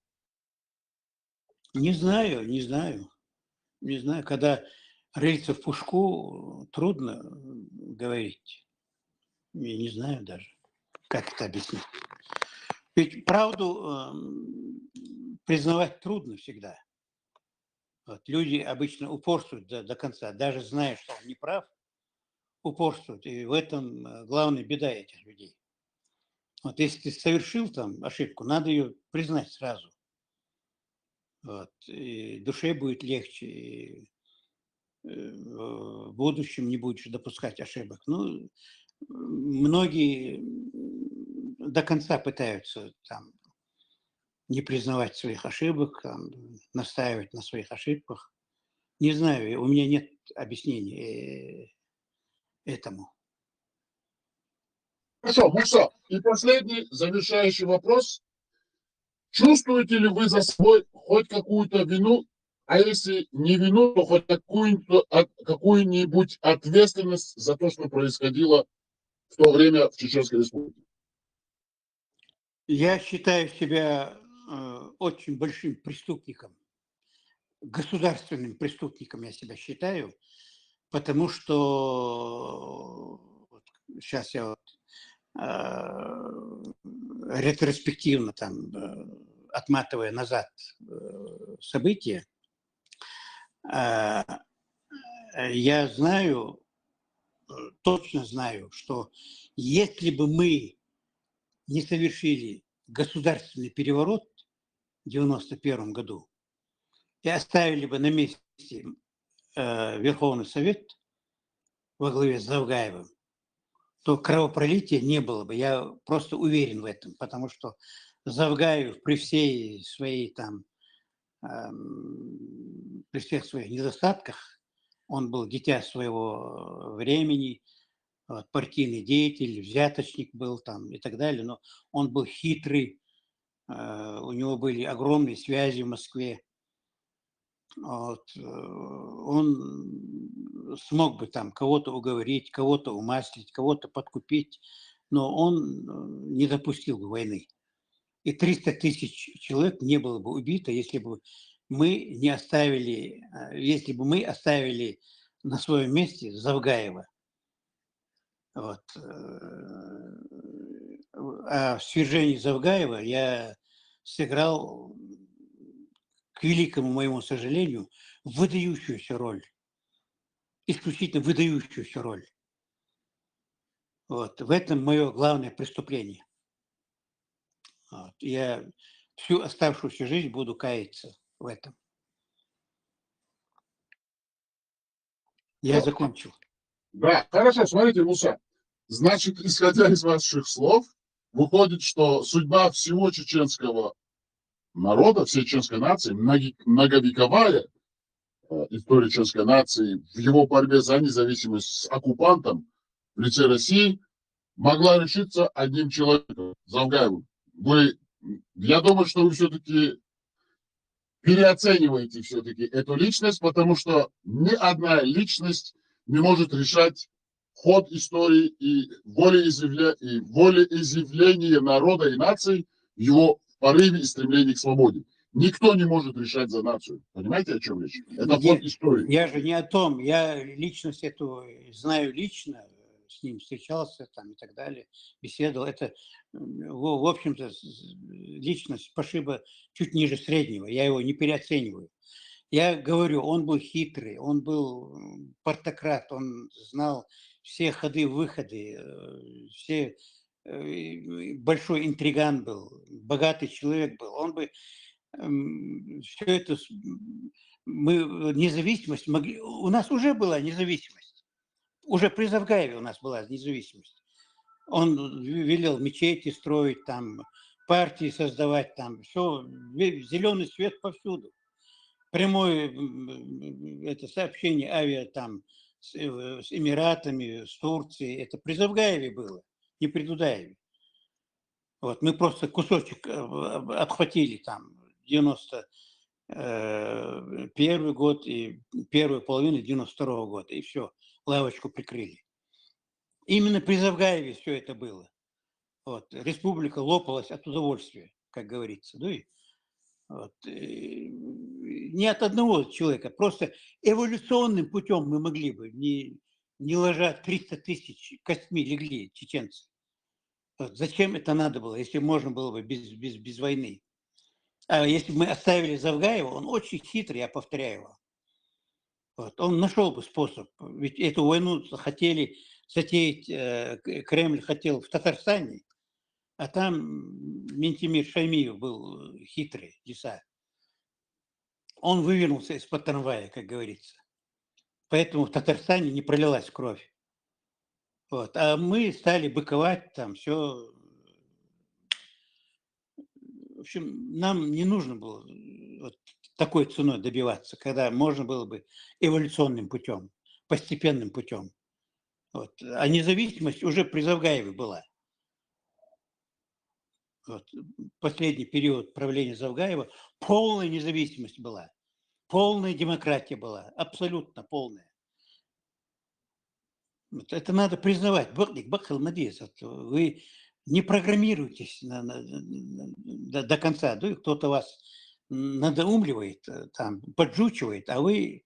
Не знаю. Когда рыльца в пушку, трудно говорить. Я не знаю даже, как это объяснить. Ведь правду признавать трудно всегда. Вот. Люди обычно упорствуют до конца, даже зная, что он не прав, упорствуют. И в этом главная беда этих людей. Вот если ты совершил там ошибку, надо ее признать сразу. Вот. И душе будет легче, и в будущем не будешь допускать ошибок. Ну, многие до конца пытаются там не признавать своих ошибок, там, настаивать на своих ошибках. Не знаю, у меня нет объяснения этому. Хорошо, Муса, и последний завершающий вопрос. Чувствуете ли вы за собой хоть какую-то вину, а если не вину, то хоть какую-нибудь ответственность за то, что происходило в то время в Чеченской Республике? Я считаю себя очень большим преступником, государственным преступником я себя считаю, потому что сейчас я ретроспективно там отматывая назад события, я знаю, точно знаю, что если бы мы не совершили государственный переворот в 1991 году и оставили бы на месте Верховный Совет во главе с Завгаевым, то кровопролития не было бы. Я просто уверен в этом, потому что Завгаев при всей своей там, при всех своих недостатках, он был дитя своего времени, партийный деятель, взяточник был там и так далее, но он был хитрый, у него были огромные связи в Москве. Вот. Он смог бы там кого-то уговорить, кого-то умаслить, кого-то подкупить, но он не допустил бы войны. И 300 тысяч человек не было бы убито, если бы мы не оставили, если бы мы оставили на своем месте Завгаева. Вот. А в свержении Завгаева я сыграл, к великому моему сожалению, выдающуюся роль. Исключительно выдающуюся роль. Вот. В этом мое главное преступление. Вот. Я всю оставшуюся жизнь буду каяться в этом. Я закончил. Да, хорошо, смотрите, Муса. Значит, исходя из ваших слов, выходит, что судьба всего чеченского народа, всей чеченской нации, многовековая история чеченской нации в его борьбе за независимость с оккупантом в лице России могла решиться одним человеком, Завгаевым. Я думаю, что вы все-таки переоцениваете все-таки эту личность, потому что ни одна личность не может решать ход истории и волеизъявление народа и нации в его порыве и стремлении к свободе. Никто не может решать за нацию. Понимаете, о чем речь? Это ход истории. Я же не о том. Я личность эту знаю лично, с ним встречался там и так далее, беседовал. Это, в общем-то, личность Пашиба чуть ниже среднего. Я его не переоцениваю. Я говорю, он был хитрый, он был партократ, он знал все ходы-выходы, все, большой интриган был, богатый человек был. Он бы все это, мы независимость могли, у нас уже была независимость, уже при Завгаеве у нас была независимость. Он велел мечети строить там, партии создавать там, все, зеленый свет повсюду. Прямое это сообщение авиа там с Эмиратами, с Турцией, это при Завгаеве было, не при Дудаеве. Вот, мы просто кусочек отхватили там 91 год и первую половину 92 года, и все, лавочку прикрыли. Именно при Завгаеве все это было. Вот, республика лопалась от удовольствия, как говорится. Ну, и, вот, не от одного человека, просто эволюционным путем мы могли бы, не ложа 300 тысяч костьми легли чеченцы. Вот, зачем это надо было, если можно было бы без войны? А если бы мы оставили Завгаева, он очень хитрый, я повторяю вам. Вот, он нашел бы способ. Ведь эту войну хотели затеять, Кремль хотел в Татарстане, а там Ментимир Шаймиев был хитрый, лиса. Он вывернулся из-под трамвая, как говорится. Поэтому в Татарстане не пролилась кровь. Вот. А мы стали быковать там, все. В общем, нам не нужно было вот такой ценой добиваться, когда можно было бы эволюционным путем, постепенным путем. Вот. А независимость уже при Завгаеве была. Вот. Последний период правления Завгаева полная независимость была, полная демократия была, абсолютно полная. Вот. Это надо признавать. Бахал Надеюсь, вы не программируйтесь до конца. Да, кто-то вас надоумливает, там, поджучивает, а вы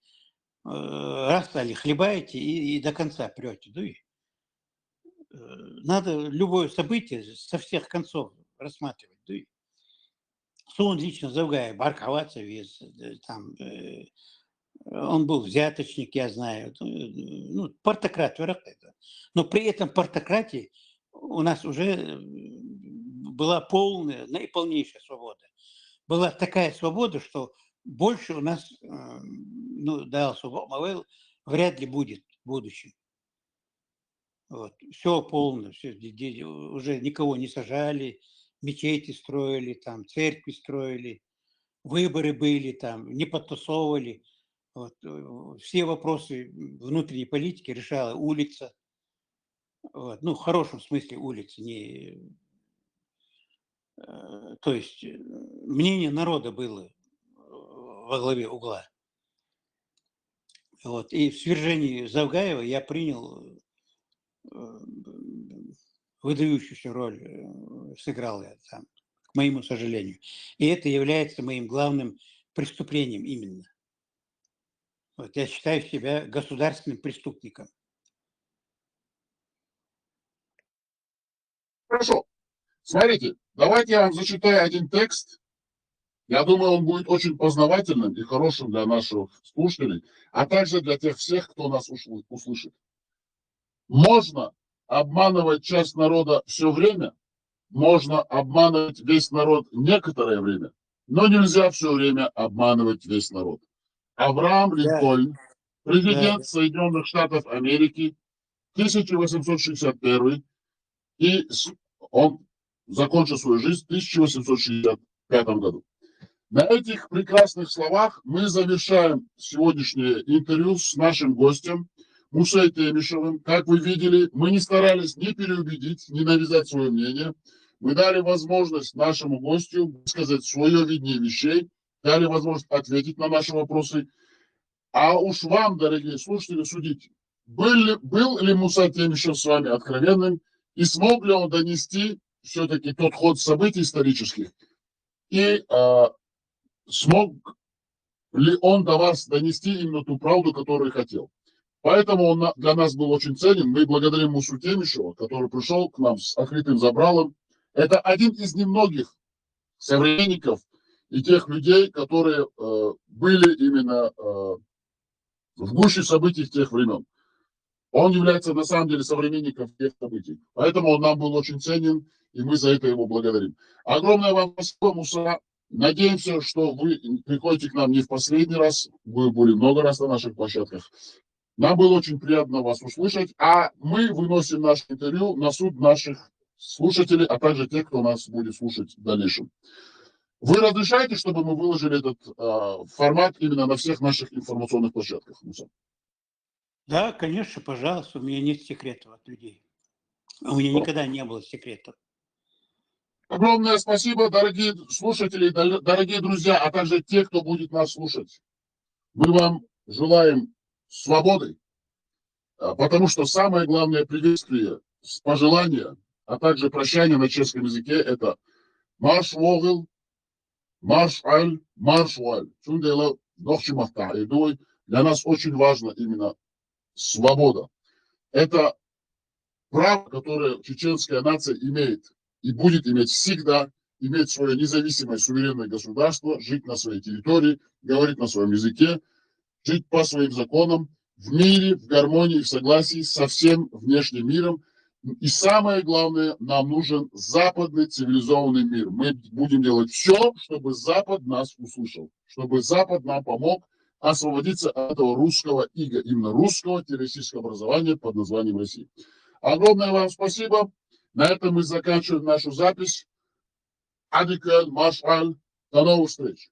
раз стали хлебаете и до конца прете. Да, надо любое событие со всех концов рассматривать. Да, сон лично Завгаев, Барковаться вез, там, он был взяточник, я знаю, ну, партократ, но при этом партократии у нас уже была полная, наиполнейшая свобода. Была такая свобода, что больше у нас, ну, да, свобода вряд ли будет в будущем. Вот. Все полное, все, уже никого не сажали, мечети строили, там, церкви строили, выборы были, там, не подтасовывали. Вот. Все вопросы внутренней политики решала улица. Вот. Ну, в хорошем смысле улицы, не... То есть мнение народа было во главе угла. Вот. И в свержении Завгаева я принял выдающуюся роль, сыграл я там, к моему сожалению. И это является моим главным преступлением именно. Вот. Я считаю себя государственным преступником. Хорошо. Смотрите, давайте я вам зачитаю один текст. Я думаю, он будет очень познавательным и хорошим для наших слушателей, а также для тех всех, кто нас услышит. Можно обманывать часть народа все время, можно обманывать весь народ некоторое время, но нельзя все время обманывать весь народ. Авраам Линкольн, президент Соединенных Штатов Америки, 1861, и он закончил свою жизнь в 1865 году. На этих прекрасных словах мы завершаем сегодняшнее интервью с нашим гостем Мусой Темишевым. Как вы видели, мы не старались ни переубедить, ни навязать свое мнение. Мы дали возможность нашему гостю сказать свое видение вещей, дали возможность ответить на наши вопросы. А уж вам, дорогие слушатели, судить, был ли Муса Темишев с вами откровенным, и смог ли он донести все-таки тот ход событий исторических, и смог ли он до вас донести именно ту правду, которую хотел. Поэтому он для нас был очень ценен. Мы благодарим Мусу Темишева, который пришел к нам с открытым забралом. Это один из немногих современников и тех людей, которые были именно в гуще событий тех времен. Он является на самом деле современником тех событий. Поэтому он нам был очень ценен, и мы за это его благодарим. Огромное вам спасибо, Муса. Надеемся, что вы приходите к нам не в последний раз. Вы были много раз на наших площадках. Нам было очень приятно вас услышать. А мы выносим наше интервью на суд наших слушателей, а также тех, кто нас будет слушать в дальнейшем. Вы разрешаете, чтобы мы выложили этот формат именно на всех наших информационных площадках, Муса? Да, конечно, пожалуйста, у меня нет секретов от людей. У меня никогда не было секретов. Огромное спасибо, дорогие слушатели, дорогие друзья, а также те, кто будет нас слушать. Мы вам желаем свободы, потому что самое главное приветствие, пожелание, а также прощание на чешском языке – это «Марш вогел, марш аль, марш валь». Для нас очень важно именно свобода. Это право, которое чеченская нация имеет и будет иметь всегда, иметь свое независимое суверенное государство, жить на своей территории, говорить на своем языке, жить по своим законам, в мире, в гармонии, в согласии со всем внешним миром. И самое главное, нам нужен западный цивилизованный мир. Мы будем делать все, чтобы Запад нас услышал, чтобы Запад нам помог освободиться от этого русского ига, именно русского террористического образования под названием Россия. Огромное вам спасибо. На этом мы заканчиваем нашу запись. Адикаль, Машаль. До новых встреч.